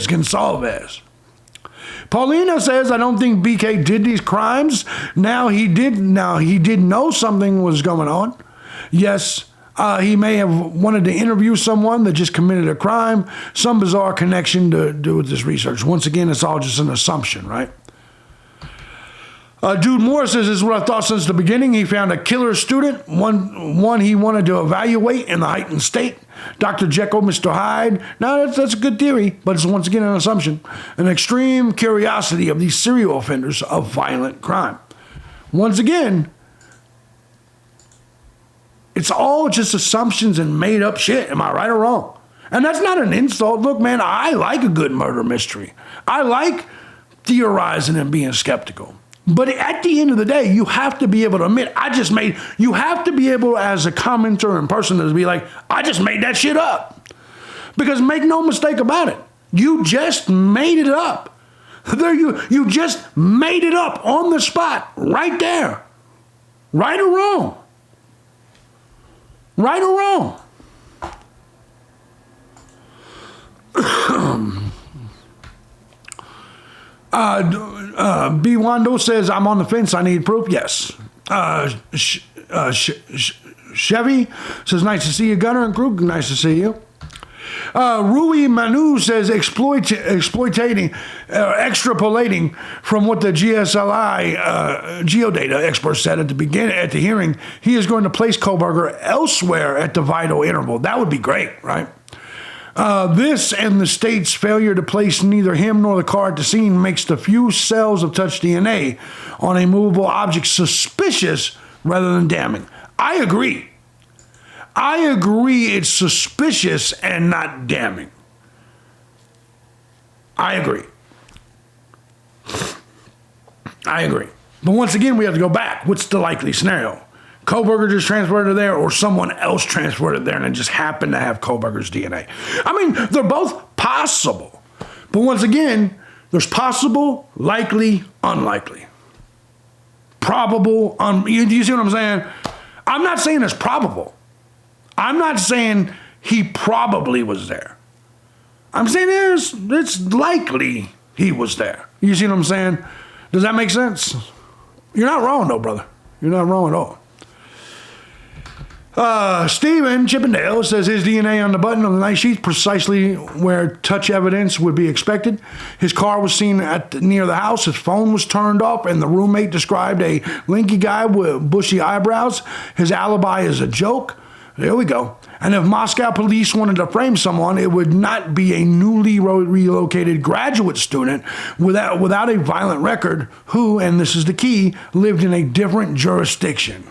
Paulina says, I don't think BK did these crimes. Now he did know something was going on. Yes, he may have wanted to interview someone that just committed a crime. Some bizarre connection to do with this research. Once again, it's all just an assumption, right? Dude Moore says, this is what I thought since the beginning. He found a killer student, one he wanted to evaluate in the heightened state. Dr. Jekyll, Mr. Hyde. Now, that's a good theory, but it's once again an assumption. An extreme curiosity of these serial offenders of violent crime. Once again, it's all just assumptions and made up shit. Am I right or wrong? And that's not an insult. Look, man, I like a good murder mystery. I like theorizing and being skeptical. But at the end of the day, you have to be able to admit, you have to be able as a commenter and person to be like, I just made that shit up. Because make no mistake about it, you just made it up. There you just made it up on the spot, right there. Right or wrong? Right or wrong? B. Wando says, I'm on the fence. I need proof. Yes. Chevy says, nice to see you, Gunner and Krug. Nice to see you. Rui Manu says, extrapolating from what the GSLI geodata expert said at the hearing, he is going to place Kohlberger elsewhere at the vital interval. That would be great, right? This and the state's failure to place neither him nor the car at the scene makes the few cells of touch DNA on a movable object suspicious rather than damning. I agree. It's suspicious and not damning. I agree. But once again, we have to go back. What's the likely scenario? Kohlberger just transferred it there, or someone else transferred it there and it just happened to have Kohlberger's DNA. I mean, they're both possible. But once again, there's possible, likely, unlikely. Probable, do you see what I'm saying? I'm not saying it's probable. I'm not saying he probably was there. I'm saying it's likely he was there. You see what I'm saying? Does that make sense? You're not wrong, though, brother. You're not wrong at all. Steven Chippendale says his DNA on the button of the night sheath precisely where touch evidence would be expected. His car was seen near the house. His phone was turned off, and the roommate described a lanky guy with bushy eyebrows. His alibi is a joke. There we go. And if Moscow police wanted to frame someone, it would not be a newly relocated graduate student without a violent record who, and this is the key, lived in a different jurisdiction.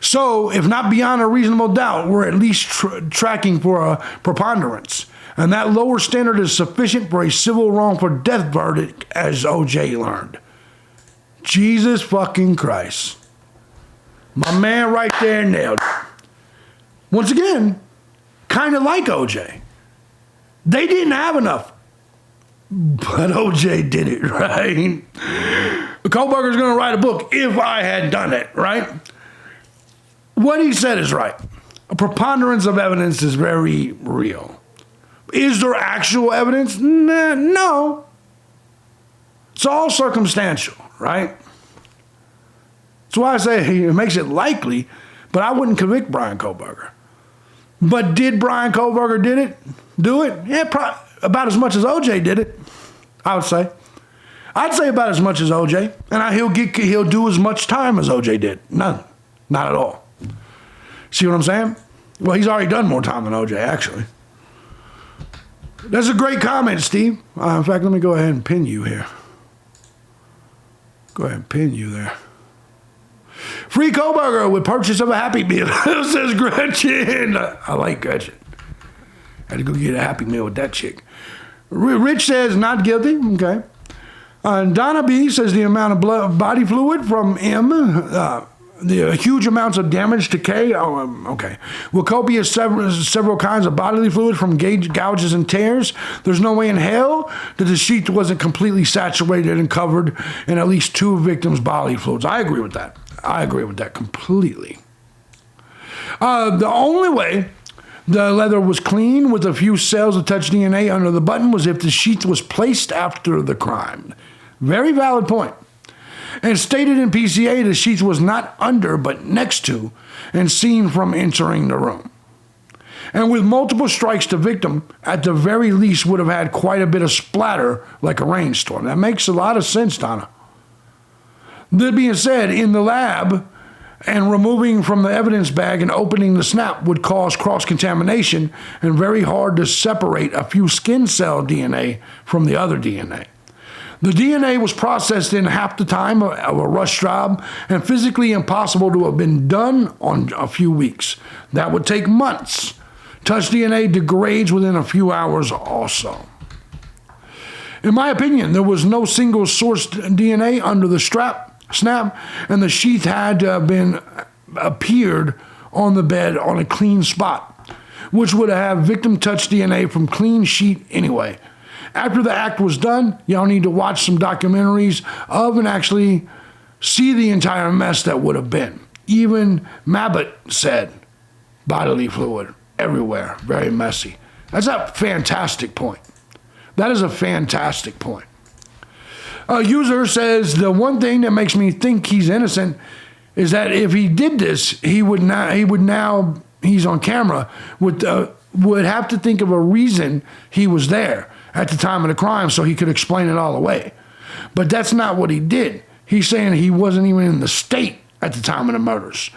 So, if not beyond a reasonable doubt, we're at least tracking for a preponderance. And that lower standard is sufficient for a civil wrongful death verdict, as OJ learned. Jesus fucking Christ. My man right there nailed it. Once again, kind of like OJ. They didn't have enough, but OJ did it, right? Kohlberger's going to write a book, If I Had Done It, right? What he said is right. A preponderance of evidence is very real. Is there actual evidence? No. It's all circumstantial, right? That's why I say it makes it likely, but I wouldn't convict Bryan Kohlberger. But did Bryan Kohlberger do it? Yeah, about as much as OJ did it, I would say. I'd say about as much as OJ, and he'll do as much time as OJ did. None. Not at all. See what I'm saying? Well, he's already done more time than OJ, actually. That's a great comment, Steve. In fact, let me go ahead and pin you here. Go ahead and pin you there. Free Kohlberger with purchase of a Happy Meal, says Gretchen. I like Gretchen. Had to go get a Happy Meal with that chick. Rich says not guilty. Okay. Donna B says the amount of body fluid from M, the huge amounts of damage to K. Okay. With copious several kinds of bodily fluid from gouges and tears, there's no way in hell that the sheet wasn't completely saturated and covered in at least two victims' bodily fluids. I agree with that. I agree with that completely. The only way the leather was clean with a few cells of touch DNA under the button was if the sheath was placed after the crime. Very valid point. And stated in PCA, the sheath was not under but next to and seen from entering the room. And with multiple strikes, the victim, at the very least, would have had quite a bit of splatter like a rainstorm. That makes a lot of sense, Donna. That being said, in the lab, and removing from the evidence bag and opening the snap would cause cross-contamination and very hard to separate a few skin cell DNA from the other DNA. The DNA was processed in half the time of a rush job and physically impossible to have been done on a few weeks. That would take months. Touch DNA degrades within a few hours also. In my opinion, there was no single source DNA under the snap, and the sheath had to have been appeared on the bed on a clean spot, which would have victim touch DNA from clean sheet anyway. After the act was done, y'all need to watch some documentaries of and actually see the entire mess that would have been. Even Mabbitt said, bodily fluid everywhere, very messy. That's a fantastic point. That is a fantastic point. A user says the one thing that makes me think he's innocent is that if he did this, he's on camera, would have to think of a reason he was there at the time of the crime so he could explain it all away. But that's not what he did. He's saying he wasn't even in the state at the time of the murders.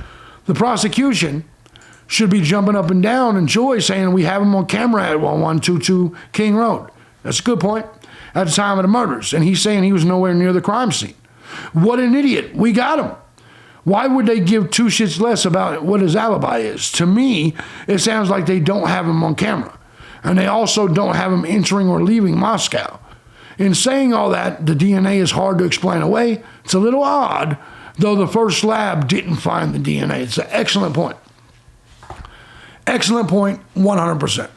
The prosecution should be jumping up and down in joy saying we have him on camera at 1122 King Road. That's a good point. At the time of the murders, and he's saying he was nowhere near the crime scene. What an idiot. We got him. Why would they give two shits less about what his alibi is? To me, it sounds like they don't have him on camera, and they also don't have him entering or leaving Moscow. In saying all that, the DNA is hard to explain away. It's a little odd, though the first lab didn't find the DNA. It's an excellent point. Excellent point, 100%.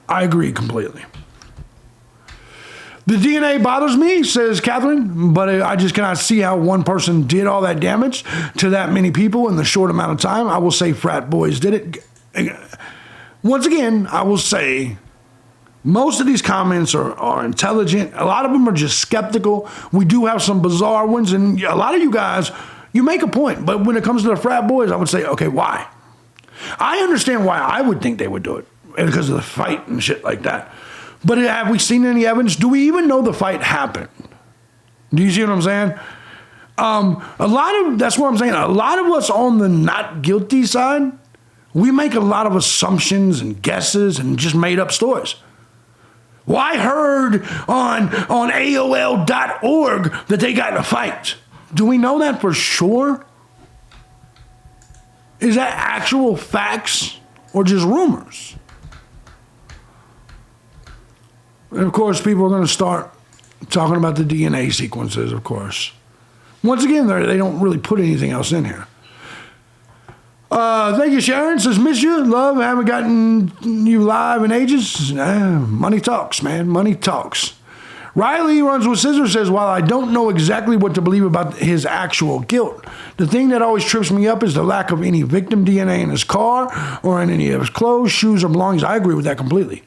I agree completely. The DNA bothers me, says Catherine, but I just cannot see how one person did all that damage to that many people in the short amount of time. I will say frat boys did it. Once again, I will say most of these comments are intelligent. A lot of them are just skeptical. We do have some bizarre ones, and a lot of you guys, you make a point. But when it comes to the frat boys, I would say, okay, why? I understand why I would think they would do it, because of the fight and shit like that. But have we seen any evidence? Do we even know the fight happened? Do you see what I'm saying? That's what I'm saying. A lot of us on the not guilty side, we make a lot of assumptions and guesses and just made up stories. Well, I heard on AOL.org that they got in a fight. Do we know that for sure? Is that actual facts or just rumors? And of course, people are going to start talking about the DNA sequences, of course. Once again, they don't really put anything else in here. Thank you, Sharon. Says, miss you, love, haven't gotten you live in ages. Money talks, man. Money talks. Riley runs with scissors says, while I don't know exactly what to believe about his actual guilt, the thing that always trips me up is the lack of any victim DNA in his car or in any of his clothes, shoes, or belongings. I agree with that completely.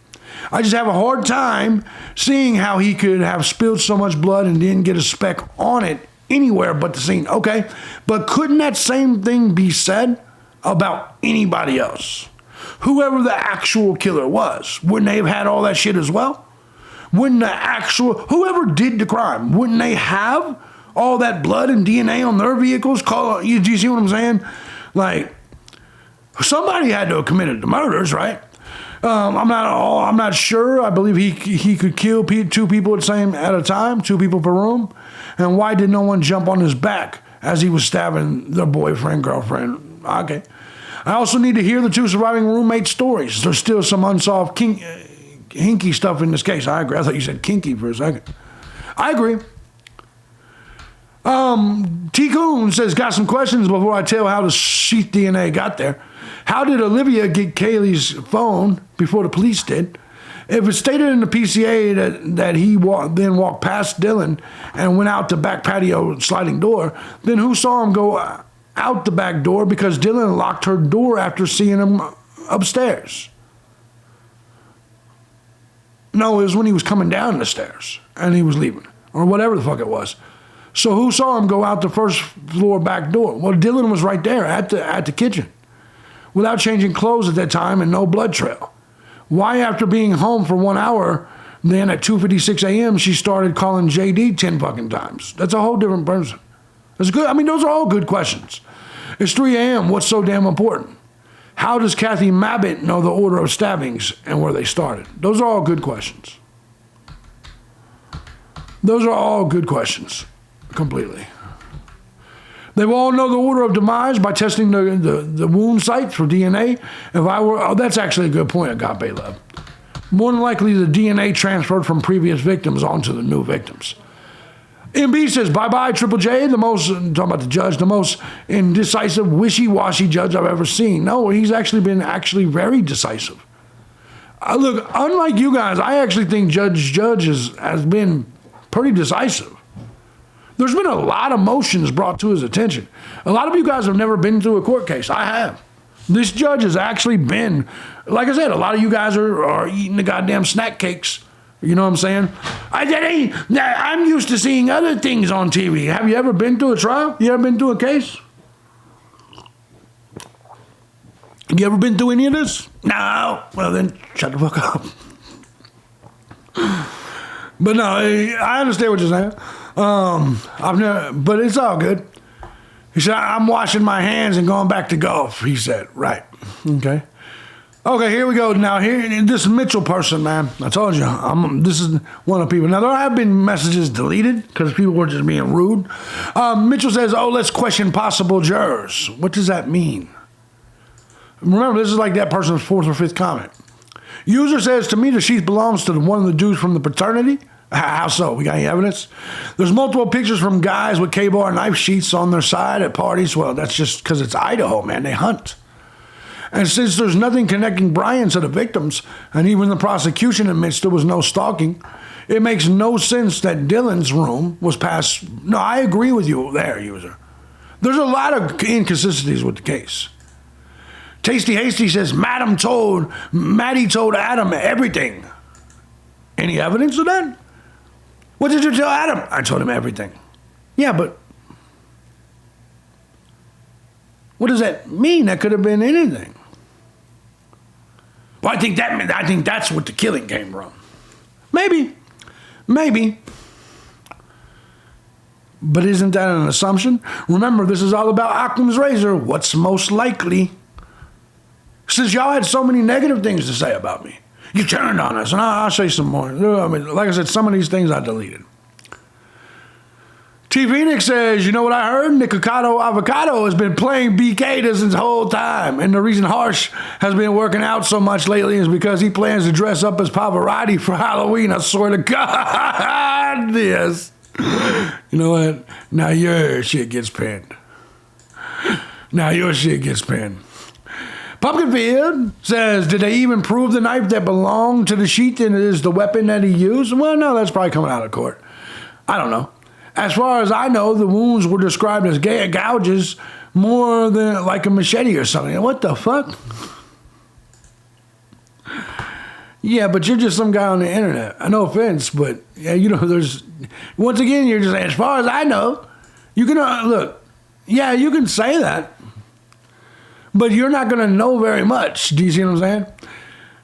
I just have a hard time seeing how he could have spilled so much blood and didn't get a speck on it anywhere but the scene. Okay, but couldn't that same thing be said about anybody else? Whoever the actual killer was, wouldn't they have had all that shit as well? Wouldn't the actual, whoever did the crime, wouldn't they have all that blood and DNA on their vehicles? Do you see what I'm saying? Like, somebody had to have committed the murders, right? I'm not sure. I believe he could kill two people at a time, two people per room. And why did no one jump on his back as he was stabbing their boyfriend, girlfriend? Okay. I also need to hear the two surviving roommate stories. There's still some unsolved hinky stuff in this case. I agree. I thought you said kinky for a second. I agree. T. Coon says, got some questions before I tell how the sheath DNA got there. How did Olivia get Kaylee's phone before the police did? If it's stated in the PCA that he then walked past Dylan and went out the back patio sliding door, then who saw him go out the back door because Dylan locked her door after seeing him upstairs? No, it was when he was coming down the stairs and he was leaving, or whatever the fuck it was. So who saw him go out the first floor back door? Well, Dylan was right there at the kitchen without changing clothes at that time and no blood trail. Why, after being home for 1 hour, then at 2:56 a.m., she started calling JD 10 fucking times? That's a whole different person. That's good. I mean, those are all good questions. It's 3 a.m. What's so damn important? How does Kathy Mabbitt know the order of stabbings and where they started? Those are all good questions. Those are all good questions, completely. They will all know the order of demise by testing the wound site for DNA. That's actually a good point, Agape Love. More than likely, the DNA transferred from previous victims onto the new victims. MB says, bye-bye, Triple J, talking about the judge, the most indecisive, wishy-washy judge I've ever seen. No, he's actually been very decisive. Look, unlike you guys, I actually think Judge has been pretty decisive. There's been a lot of motions brought to his attention. A lot of you guys have never been through a court case. I have. This judge has actually been, like I said, a lot of you guys are eating the goddamn snack cakes. You know what I'm saying? I'm used to seeing other things on TV. Have you ever been to a trial? You ever been to a case? You ever been through any of this? No. Well, then shut the fuck up. But no, I understand what you're saying. I've never, but it's all good. He said, I'm washing my hands and going back to golf. He said, right. Okay. Okay, here we go. Now, this Mitchell person, man, I told you, this is one of the people. Now, there have been messages deleted because people were just being rude. Mitchell says, let's question possible jurors. What does that mean? Remember, this is like that person's fourth or fifth comment. User says, to me, the sheath belongs to one of the dudes from the fraternity. How so? We got any evidence? There's multiple pictures from guys with K-bar knife sheaths on their side at parties. Well, that's just because it's Idaho, man. They hunt. And since there's nothing connecting Brian to the victims, and even the prosecution admits there was no stalking, it makes no sense that Dylan's room was past. No, I agree with you there, user. There's a lot of inconsistencies with the case. Tasty Hasty says, Maddie told Adam everything. Any evidence of that? What did you tell Adam? I told him everything. Yeah, but what does that mean? That could have been anything. Well, I think that's what the killing came from. Maybe. But isn't that an assumption? Remember, this is all about Occam's razor. What's most likely? Since y'all had so many negative things to say about me, you turned on us, and I'll say some more. I mean, like I said, some of these things I deleted. T Phoenix says, you know what I heard? Nikocado Avocado has been playing BK this whole time. And the reason Harsh has been working out so much lately is because he plans to dress up as Pavarotti for Halloween. I swear to God. Yes. You know what? Now your shit gets pinned. Now your shit gets pinned. Pumpkinfield says, did they even prove the knife that belonged to the sheath and is the weapon that he used? Well, no, that's probably coming out of court. I don't know. As far as I know, the wounds were described as gouges more than like a machete or something. What the fuck? Yeah, but you're just some guy on the internet. No offense, but yeah, you know, there's, once again, you're just, as far as I know, you can, look, yeah, you can say that, but you're not going to know very much. Do you see what I'm saying?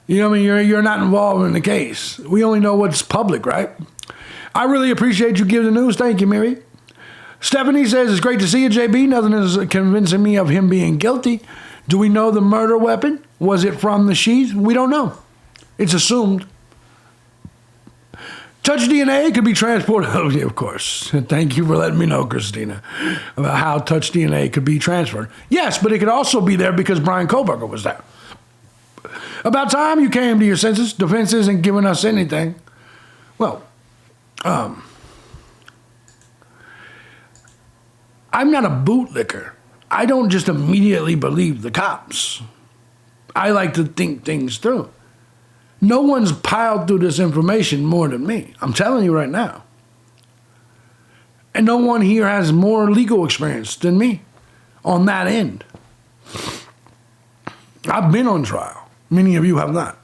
You know what I mean? You're not involved in the case. We only know what's public, right? I really appreciate you giving the news. Thank you, Mary. Stephanie says, it's great to see you, JB. Nothing is convincing me of him being guilty. Do we know the murder weapon? Was it from the sheath? We don't know. It's assumed. Touch DNA could be transported. Oh, yeah, of course. Thank you for letting me know, Christina, about how touch DNA could be transferred. Yes, but it could also be there because Brian Koberger was there. About time you came to your senses. Defense isn't giving us anything. Well, I'm not a bootlicker. I don't just immediately believe the cops. I like to think things through. No one's piled through this information more than me. I'm telling you right now. And no one here has more legal experience than me on that end. I've been on trial. Many of you have not.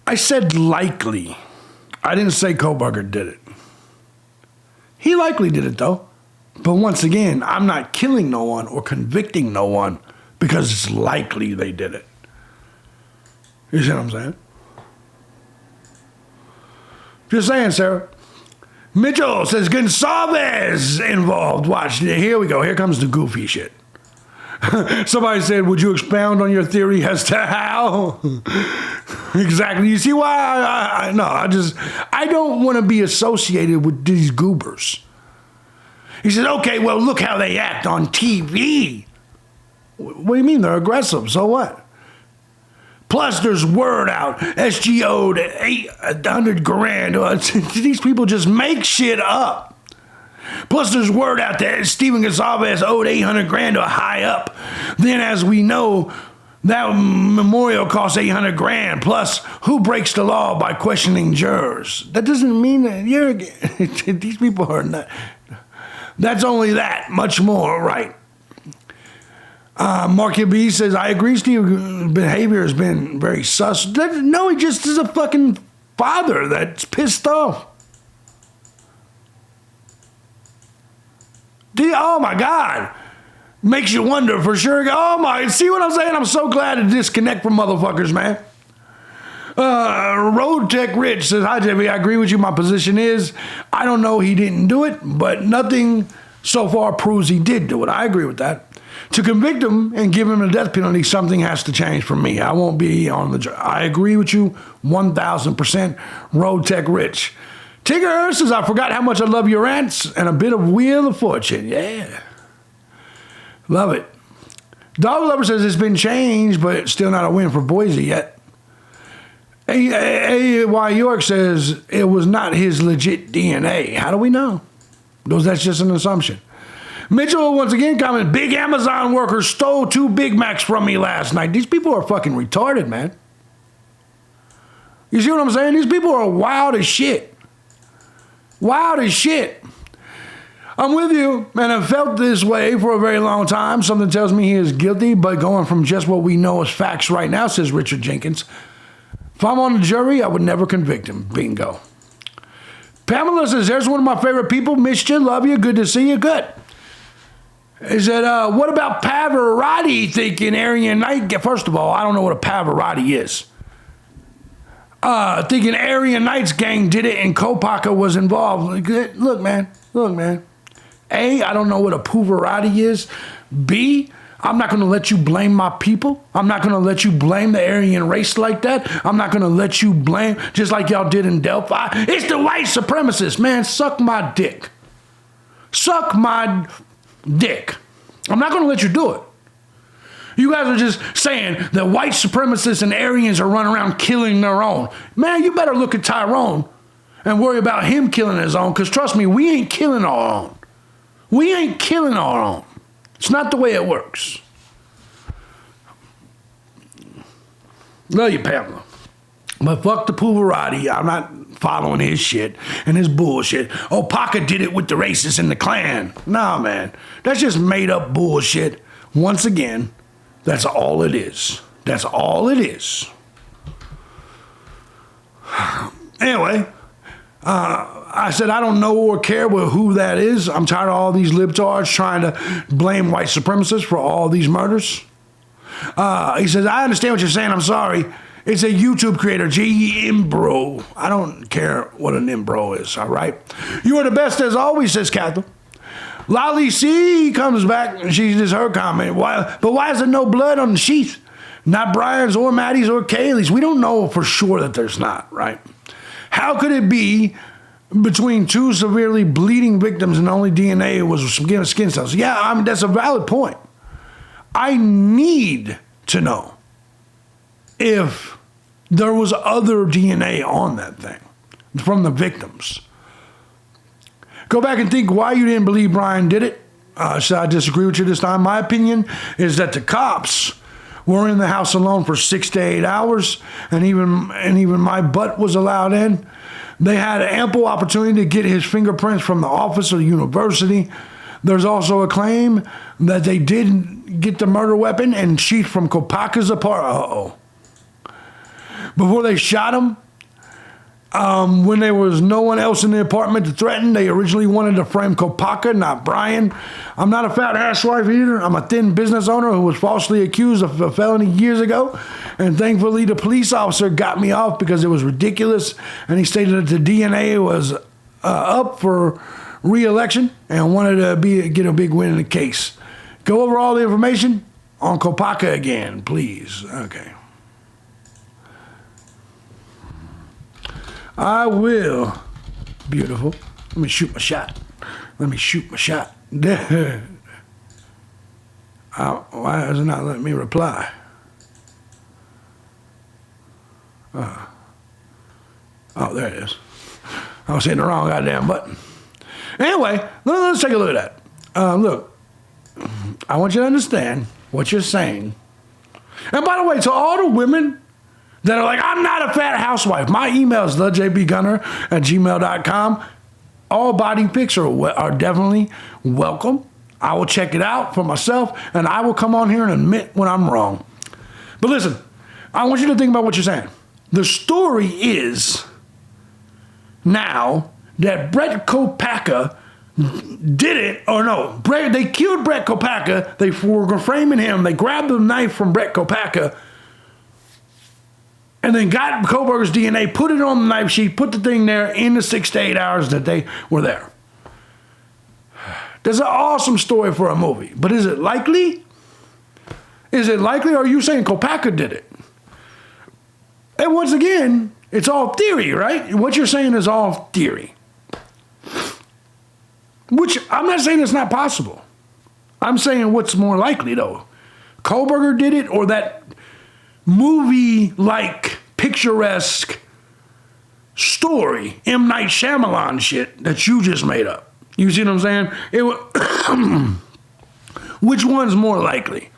I said likely. I didn't say Koberger did it. He likely did it, though. But once again, I'm not killing no one or convicting no one because it's likely they did it. You see what I'm saying? Just saying, Sarah. Mitchell says Gonsalves involved. Watch, here we go. Here comes the goofy shit. Somebody said, would you expound on your theory as to how? Exactly. You see why? I don't want to be associated with these goobers. He said, okay, well, look how they act on TV. What do you mean? They're aggressive. So what? Plus, there's word out. SGO'd 800 grand. These people just make shit up. Plus, there's word out that Steven Gonsalves owed 800 grand to a high up. Then, as we know, that memorial costs 800 grand. Plus, who breaks the law by questioning jurors? That doesn't mean that these people are not. That's only that. Much more, right? Marky B says, I agree, Steve's behavior has been very sus. No, he just is a fucking father that's pissed off. Oh my God. Makes you wonder for sure. Oh my, see what I'm saying? I'm so glad to disconnect from motherfuckers, man. Road Tech Rich says, hi, JB. I agree with you. My position is, I don't know he didn't do it, but nothing so far proves he did do it. I agree with that. To convict him and give him a death penalty, something has to change for me. I won't be on the jury. I agree with you 1,000%. Road Tech Rich. Tigger says, I forgot how much I love your rants and a bit of Wheel of Fortune. Yeah. Love it. Dog Lover says it's been changed, but still not a win for Boise yet. A.Y. York says it was not his legit DNA. How do we know? That's just an assumption. Mitchell, once again, commented, big Amazon worker stole 2 Big Macs from me last night. These people are fucking retarded, man. You see what I'm saying? These people are wild as shit. Wild as shit. I'm with you, and I've felt this way for a very long time. Something tells me he is guilty, but going from just what we know as facts right now, says Richard Jenkins. If I'm on the jury, I would never convict him. Bingo. Pamela says, there's one of my favorite people. Missed you, love you, good to see you, good. He said, what about Pavarotti thinking Aryan Knight? First of all, I don't know what a Pavarotti is. Thinking Aryan Knight's gang did it and Kopaka was involved. Look, man. A, I don't know what a Puvarati is. B, I'm not going to let you blame my people. I'm not going to let you blame the Aryan race like that. I'm not going to let you blame, just like y'all did in Delphi. It's the white supremacists. Man, suck my dick. Suck my dick. I'm not going to let you do it. You guys are just saying that white supremacists and Aryans are running around killing their own. Man, you better look at Tyrone and worry about him killing his own, because trust me, we ain't killing our own. We ain't killing our own. It's not the way it works. Love you, Pamela. But fuck the Puvarati. I'm not following his shit and his bullshit. Oh, Paca did it with the racists and the Klan. Nah, man. That's just made up bullshit. Once again, that's all it is. That's all it is. Anyway, I said I don't know or care who that is. I'm tired of all these libtards trying to blame white supremacists for all these murders. He says, I understand what you're saying. I'm sorry. It's a YouTube creator, G.E. Imbro. I don't care what an Imbro is, all right? You are the best as always, says Catherine. Lolly C comes back, and she just her comment. But why is there no blood on the sheets? Not Brian's or Maddie's or Kaylee's. We don't know for sure that there's not, right? How could it be between two severely bleeding victims and only DNA was some skin cells? Yeah, I mean, that's a valid point. I need to know if there was other DNA on that thing from the victims. Go back and think why you didn't believe Brian did it. Should I disagree with you this time? My opinion is that the cops were in the house alone for 6 to 8 hours, and even my butt was allowed in. They had ample opportunity to get his fingerprints from the office of the university. There's also a claim that they did get the murder weapon and sheath from Kopaka's apartment. Before they shot him, when there was no one else in the apartment to threaten, they originally wanted to frame Kopaka, not Brian. I'm not a fat housewife either. I'm a thin business owner who was falsely accused of a felony years ago. And thankfully, the police officer got me off because it was ridiculous. And he stated that the DNA was up for re-election and wanted to get a big win in the case. Go over all the information on Kopaka again, please. Okay. I will. Beautiful. Let me shoot my shot. Why is it not letting me reply? Oh, there it is. I was hitting the wrong goddamn button. Anyway, let's take a look at that. Look, I want you to understand what you're saying. And by the way, to all the women that are like, I'm not a fat housewife. My email is thejbgunner@gmail.com. All body pics are definitely welcome. I will check it out for myself, and I will come on here and admit when I'm wrong. But listen, I want you to think about what you're saying. The story is now that Brett Kopaka did it, or no, they killed Brett Kopaka. They were framing him. They grabbed the knife from Brett Kopaka and then got Kohberger's DNA, put it on the knife sheet, put the thing there in the 6 to 8 hours that they were there. That's an awesome story for a movie. But is it likely? Is it likely, or are you saying Kopaka did it? And once again, it's all theory, right? What you're saying is all theory. Which, I'm not saying it's not possible. I'm saying what's more likely, though. Kohberger did it, or that movie-like, picturesque story, M. Night Shyamalan shit that you just made up. You see what I'm saying? Which one's more likely?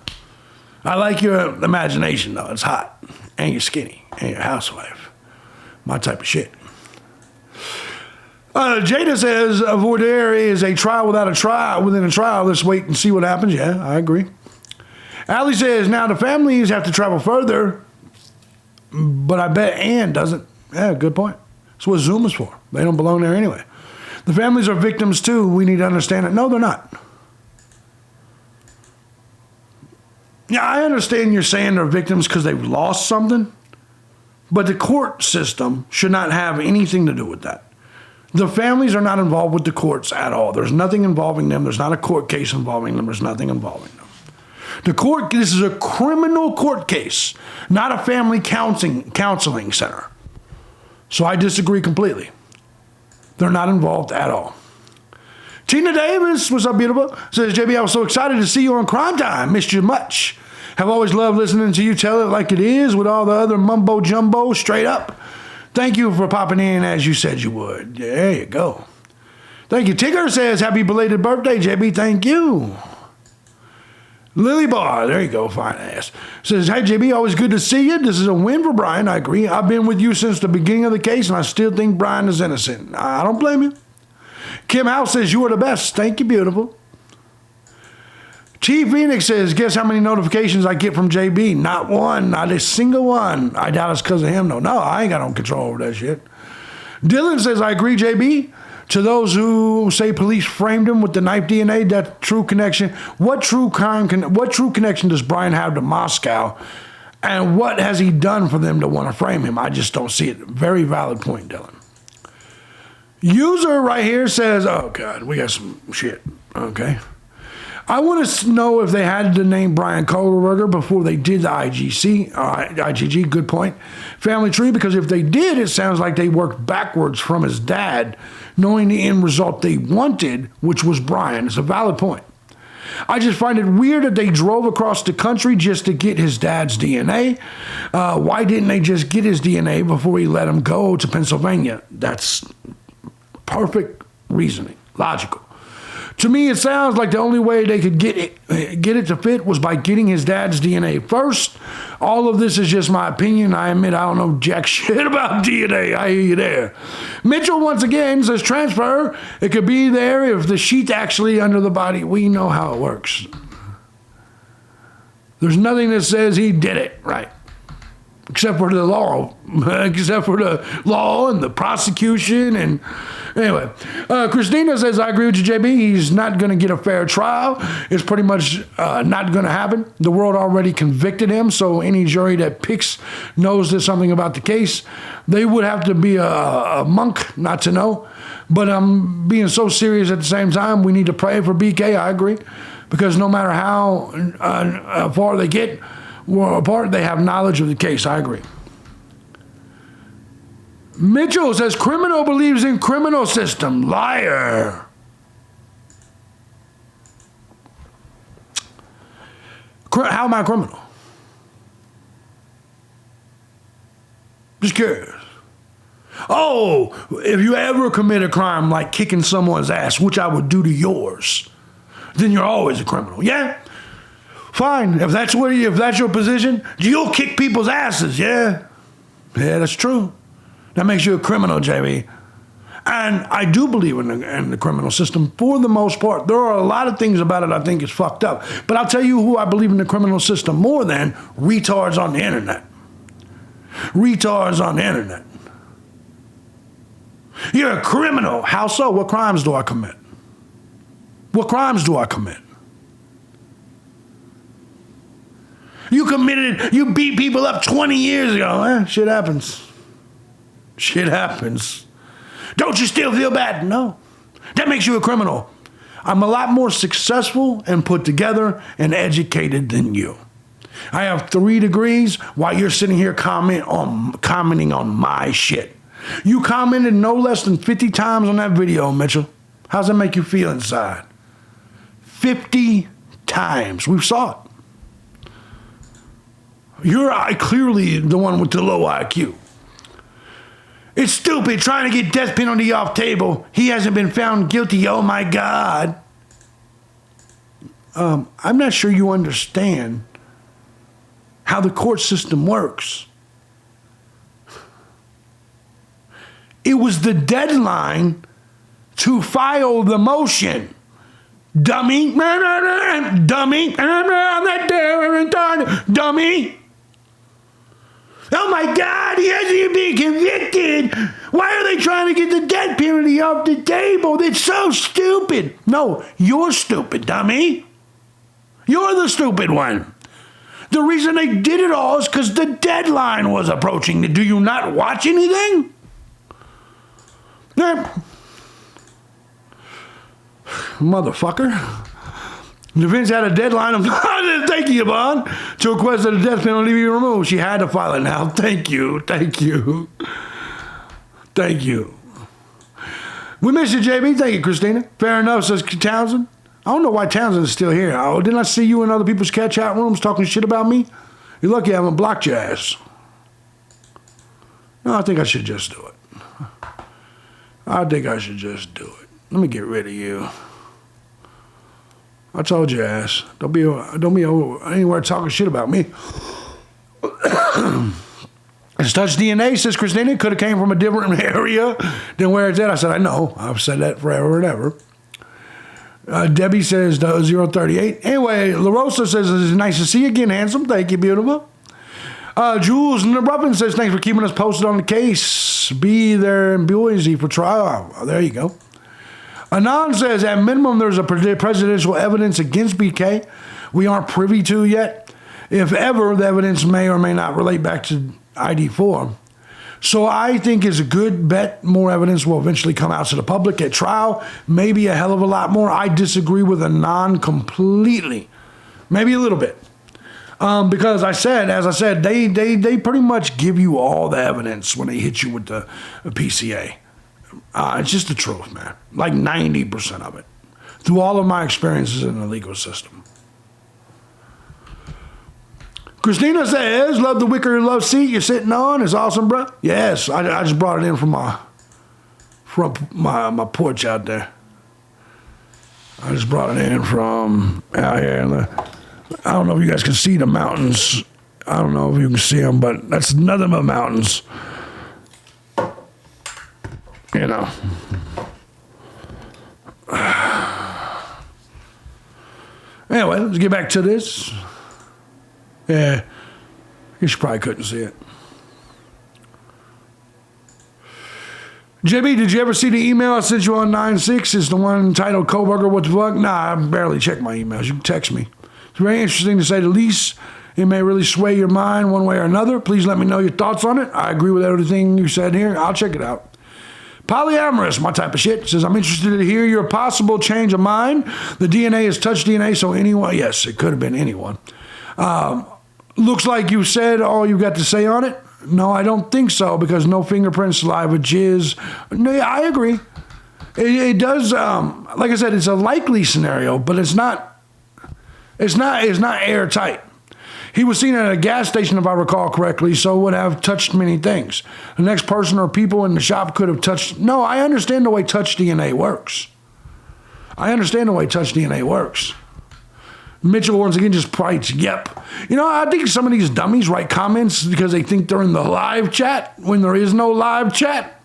I like your imagination, though. It's hot. And you're skinny. And you're a housewife. My type of shit. Jada says, there is a trial without a trial. Within a trial, let's wait and see what happens. Yeah, I agree. Allie says, now the families have to travel further, but I bet Ann doesn't. Yeah, good point. That's what Zoom is for. They don't belong there anyway. The families are victims too. We need to understand it. No, they're not. Yeah, I understand you're saying they're victims because they've lost something, but the court system should not have anything to do with that. The families are not involved with the courts at all. There's nothing involving them. There's not a court case involving them. There's nothing involving them. This is a criminal court case, not a family counseling center. So I disagree completely. They're not involved at all. Tina Davis, what's up, beautiful? Says, JB, I was so excited to see you on Crime Time. Missed you much. Have always loved listening to you tell it like it is with all the other mumbo jumbo straight up. Thank you for popping in as you said you would. There you go. Thank you. Tigger says, happy belated birthday, JB. Thank you. Lily Bar, there you go, fine ass. Says, hey, JB, always good to see you. This is a win for Brian. I agree. I've been with you since the beginning of the case, and I still think Brian is innocent. I don't blame you. Kim House says, you are the best. Thank you, beautiful. T Phoenix says, guess how many notifications I get from JB? Not one, not a single one. I doubt it's because of him, though. No, I ain't got no control over that shit. Dylan says, I agree, JB. To those who say police framed him with the knife DNA, that true connection. What true connection does Brian have to Moscow? And what has he done for them to want to frame him? I just don't see it. Very valid point, Dylan. User right here says, oh, God, we got some shit. Okay. I want to know if they had to name Brian Kohlberger before they did the IGG, good point. Family tree, because if they did, it sounds like they worked backwards from his dad, knowing the end result they wanted, which was Brian. It's a valid point. I just find it weird that they drove across the country just to get his dad's DNA. Why didn't they just get his DNA before he let him go to Pennsylvania? That's perfect reasoning, logical. To me, it sounds like the only way they could get it to fit was by getting his dad's DNA first. All of this is just my opinion. I admit I don't know jack shit about DNA. I hear you there. Mitchell, once again, says transfer. It could be there if the sheet's actually under the body. We know how it works. There's nothing that says he did it, right? Except for the law, and the prosecution. And anyway, Christina says, I agree with you, JB. He's not going to get a fair trial. It's pretty much not going to happen. The world already convicted him, so any jury that picks knows there's something about the case. They would have to be a monk not to know. But I'm being so serious at the same time. We need to pray for BK. I agree. Because no matter how far they get apart, they have knowledge of the case. I agree. Mitchell says, criminal believes in criminal system. Liar. How am I a criminal? Just curious. Oh, if you ever commit a crime like kicking someone's ass, which I would do to yours, then you're always a criminal. Yeah? Fine. If that's your position, you'll kick people's asses. Yeah. Yeah, that's true. That makes you a criminal, JB. And I do believe in the criminal system for the most part. There are a lot of things about it I think is fucked up. But I'll tell you who I believe in the criminal system more than retards on the internet. Retards on the internet. You're a criminal. How so? What crimes do I commit? What crimes do I commit? You beat people up 20 years ago. Shit happens. Shit happens. Don't you still feel bad? No. That makes you a criminal. I'm a lot more successful and put together and educated than you. I have 3 degrees while you're sitting here commenting on my shit. You commented no less than 50 times on that video, Mitchell. How's that make you feel inside? 50 times. We saw it. You're clearly the one with the low IQ. It's stupid trying to get death penalty off table. He hasn't been found guilty. Oh my God. I'm not sure you understand how the court system works. It was the deadline to file the motion. Dummy. Dummy. Dummy. Oh my God, he hasn't even been convicted. Why are they trying to get the death penalty off the table? That's so stupid. No, you're stupid, dummy. You're the stupid one. The reason they did it all is because the deadline was approaching. Do you not watch anything? motherfucker. Defense had a deadline of, thank you, Bond, to request that the death penalty be removed. She had to file it now. Thank you. Thank you. Thank you. We miss you, JB. Thank you, Christina. Fair enough, says Townsend. I don't know why Townsend is still here. Oh, didn't I see you in other people's catch out rooms talking shit about me? You're lucky I haven't blocked your ass. No, I think I should just do it. I think I should just do it. Let me get rid of you. I told your ass. Don't be anywhere talking shit about me. It's touch DNA, says Christina. It could have came from a different area than where it's at. I said, I know. I've said that forever and ever. Debbie says 038. Anyway, LaRosa says, it's nice to see you again, handsome. Thank you, beautiful. Jules Neruppin says, thanks for keeping us posted on the case. Be there in Boise for trial. Oh, there you go. Anand says, at minimum, there's a presidential evidence against BK we aren't privy to yet. If ever, the evidence may or may not relate back to ID4. So I think it's a good bet more evidence will eventually come out to the public at trial. Maybe a hell of a lot more. I disagree with Anand completely. Maybe a little bit. Because as I said, they pretty much give you all the evidence when they hit you with the PCA. It's just the truth, man. Like 90% of it. Through all of my experiences in the legal system. Christina says, love the wicker love seat you're sitting on. It's awesome, bro. Yes, I just brought it in from my porch out there. I just brought it in from out here. I don't know if you guys can see the mountains. I don't know if you can see them, but that's nothing but mountains. You know. Anyway, let's get back to this. Yeah, I guess you probably couldn't see it. JB, did you ever see the email I sent you on 9/6? It's the one entitled Koberger, what the fuck? Nah, I barely check my emails. You can text me. It's very interesting to say the least. It may really sway your mind one way or another. Please let me know your thoughts on it. I agree with everything you said here. I'll check it out. Polyamorous, my type of shit, says, I'm interested to hear your possible change of mind. The DNA is touch DNA, so anyone, yes, it could have been anyone. Looks like you said all you got to say on it. No, I don't think so, because no fingerprints, saliva, jizz. No, yeah, I agree. It does, like I said, it's a likely scenario, but it's not airtight. He was seen at a gas station, if I recall correctly, so would have touched many things. The next person or people in the shop could have touched. No, I understand the way touch DNA works. Mitchell once again just writes, yep. You know, I think some of these dummies write comments because they think they're in the live chat when there is no live chat.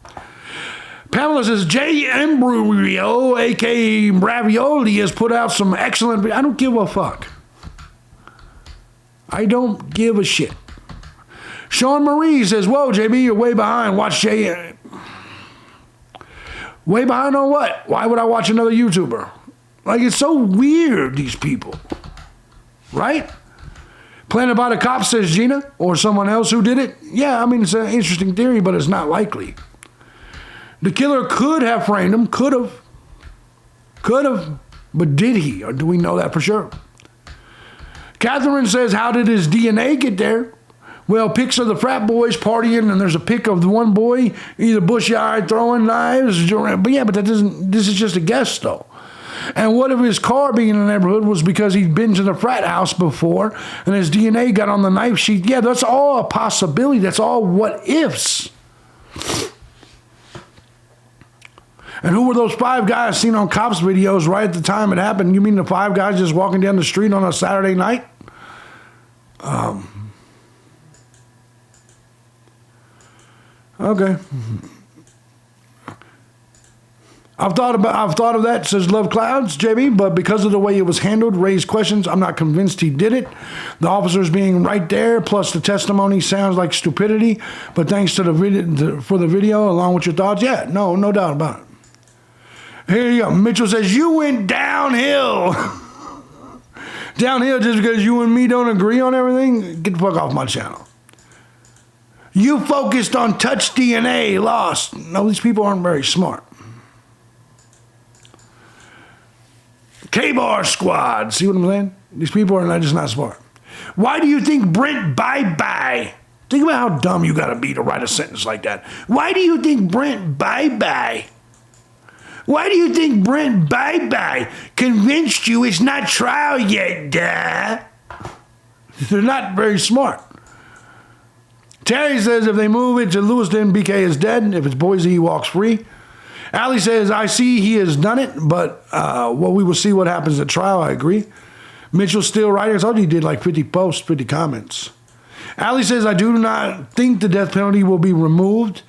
Pamela says, J. Embrio, a.k.a. Ravioli, has put out some excellent... I don't give a fuck. I don't give a shit. Sean Marie says, whoa, JB, you're way behind. Watch J... Way behind on what? Why would I watch another YouTuber? Like, it's so weird, these people. Right? Planted by the cops, says Gina, or someone else who did it. Yeah, I mean, it's an interesting theory, but it's not likely. The killer could have framed him, could have, but did he? Or do we know that for sure? Catherine says, how did his DNA get there? Well, pics of the frat boys partying, and there's a pic of the one boy, either bushy-eyed, throwing knives. But yeah, but this is just a guess, though. And what if his car being in the neighborhood was because he'd been to the frat house before and his DNA got on the knife sheet? Yeah, that's all a possibility. That's all what ifs. And who were those 5 guys seen on cops' videos right at the time it happened? You mean the 5 guys just walking down the street on a Saturday night? Okay. I've thought of that, says Love Clouds, JB, but because of the way it was handled, raised questions, I'm not convinced he did it. The officers being right there, plus the testimony sounds like stupidity, but thanks to the video, for the video, along with your thoughts, yeah, no doubt about it. Here you go. Mitchell says, you went downhill. Downhill just because you and me don't agree on everything? Get the fuck off my channel. You focused on touch DNA, lost. No, these people aren't very smart. K-Bar Squad. See what I'm saying? These people are just not smart. Why do you think Brent bye-bye? Think about how dumb you gotta be to write a sentence like that. Why do you think Brent bye-bye? Why do you think Brent bye-bye convinced you it's not trial yet, duh? They're not very smart. Terry says if they move it to Lewiston, BK is dead. If it's Boise, he walks free. Allie says, I see he has done it, but we will see what happens at trial. I agree. Mitchell still writing. I told you he did like 50 posts, 50 comments. Allie says, I do not think the death penalty will be removed.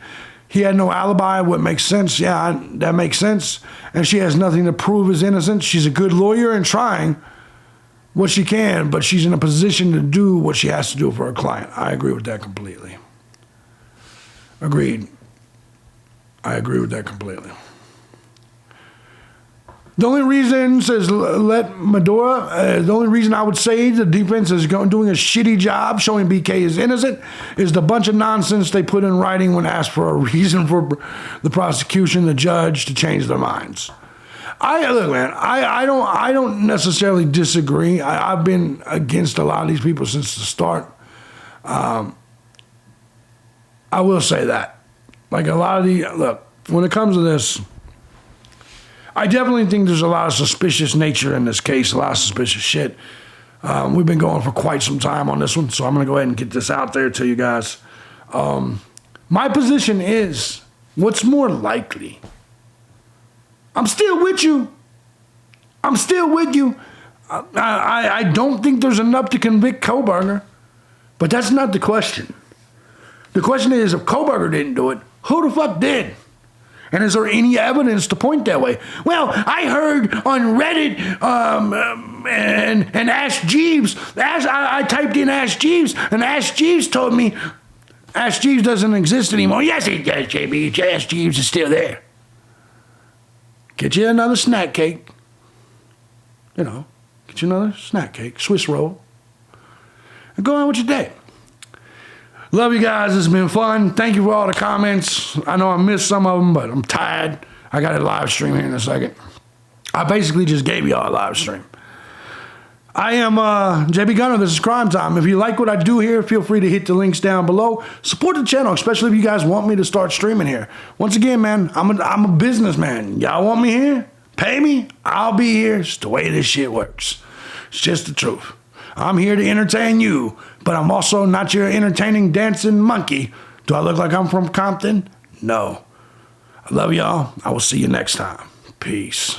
He had no alibi. What makes sense? Yeah, that makes sense. And she has nothing to prove his innocence. She's a good lawyer and trying what she can, but she's in a position to do what she has to do for her client. I agree with that completely. Agreed. I agree with that completely. The only reason, says Let Medora, the only reason I would say the defense is doing a shitty job showing BK is innocent is the bunch of nonsense they put in writing when asked for a reason for the prosecution, the judge, to change their minds. Look, man, I don't necessarily disagree. I've been against a lot of these people since the start. I will say that. Like a lot of look, when it comes to this, I definitely think there's a lot of suspicious nature in this case, a lot of suspicious shit. We've been going for quite some time on this one, so I'm going to go ahead and get this out there to you guys. My position is, what's more likely? I'm still with you. I'm still with you. I don't think there's enough to convict Koberger, but that's not the question. The question is, if Koberger didn't do it, who the fuck did? And is there any evidence to point that way? Well, I heard on Reddit and Ask Jeeves. I typed in Ask Jeeves, and Ask Jeeves told me Ask Jeeves doesn't exist anymore. Yes, it does, JB. Ask Jeeves is still there. Get you another snack cake. You know, get you another snack cake, Swiss roll, and go on with your day. Love you guys. It's been fun. Thank you for all the comments. I know I missed some of them, but I'm tired. I got a live stream here in a second. I basically just gave y'all a live stream. I am JB Gunner. This is Crime Time. If you like what I do here, feel free to hit the links down below. Support the channel, especially if you guys want me to start streaming here. Once again, man, I'm a businessman. Y'all want me here? Pay me. I'll be here. It's the way this shit works. It's just the truth. I'm here to entertain you, but I'm also not your entertaining dancing monkey. Do I look like I'm from Compton? No. I love y'all. I will see you next time. Peace.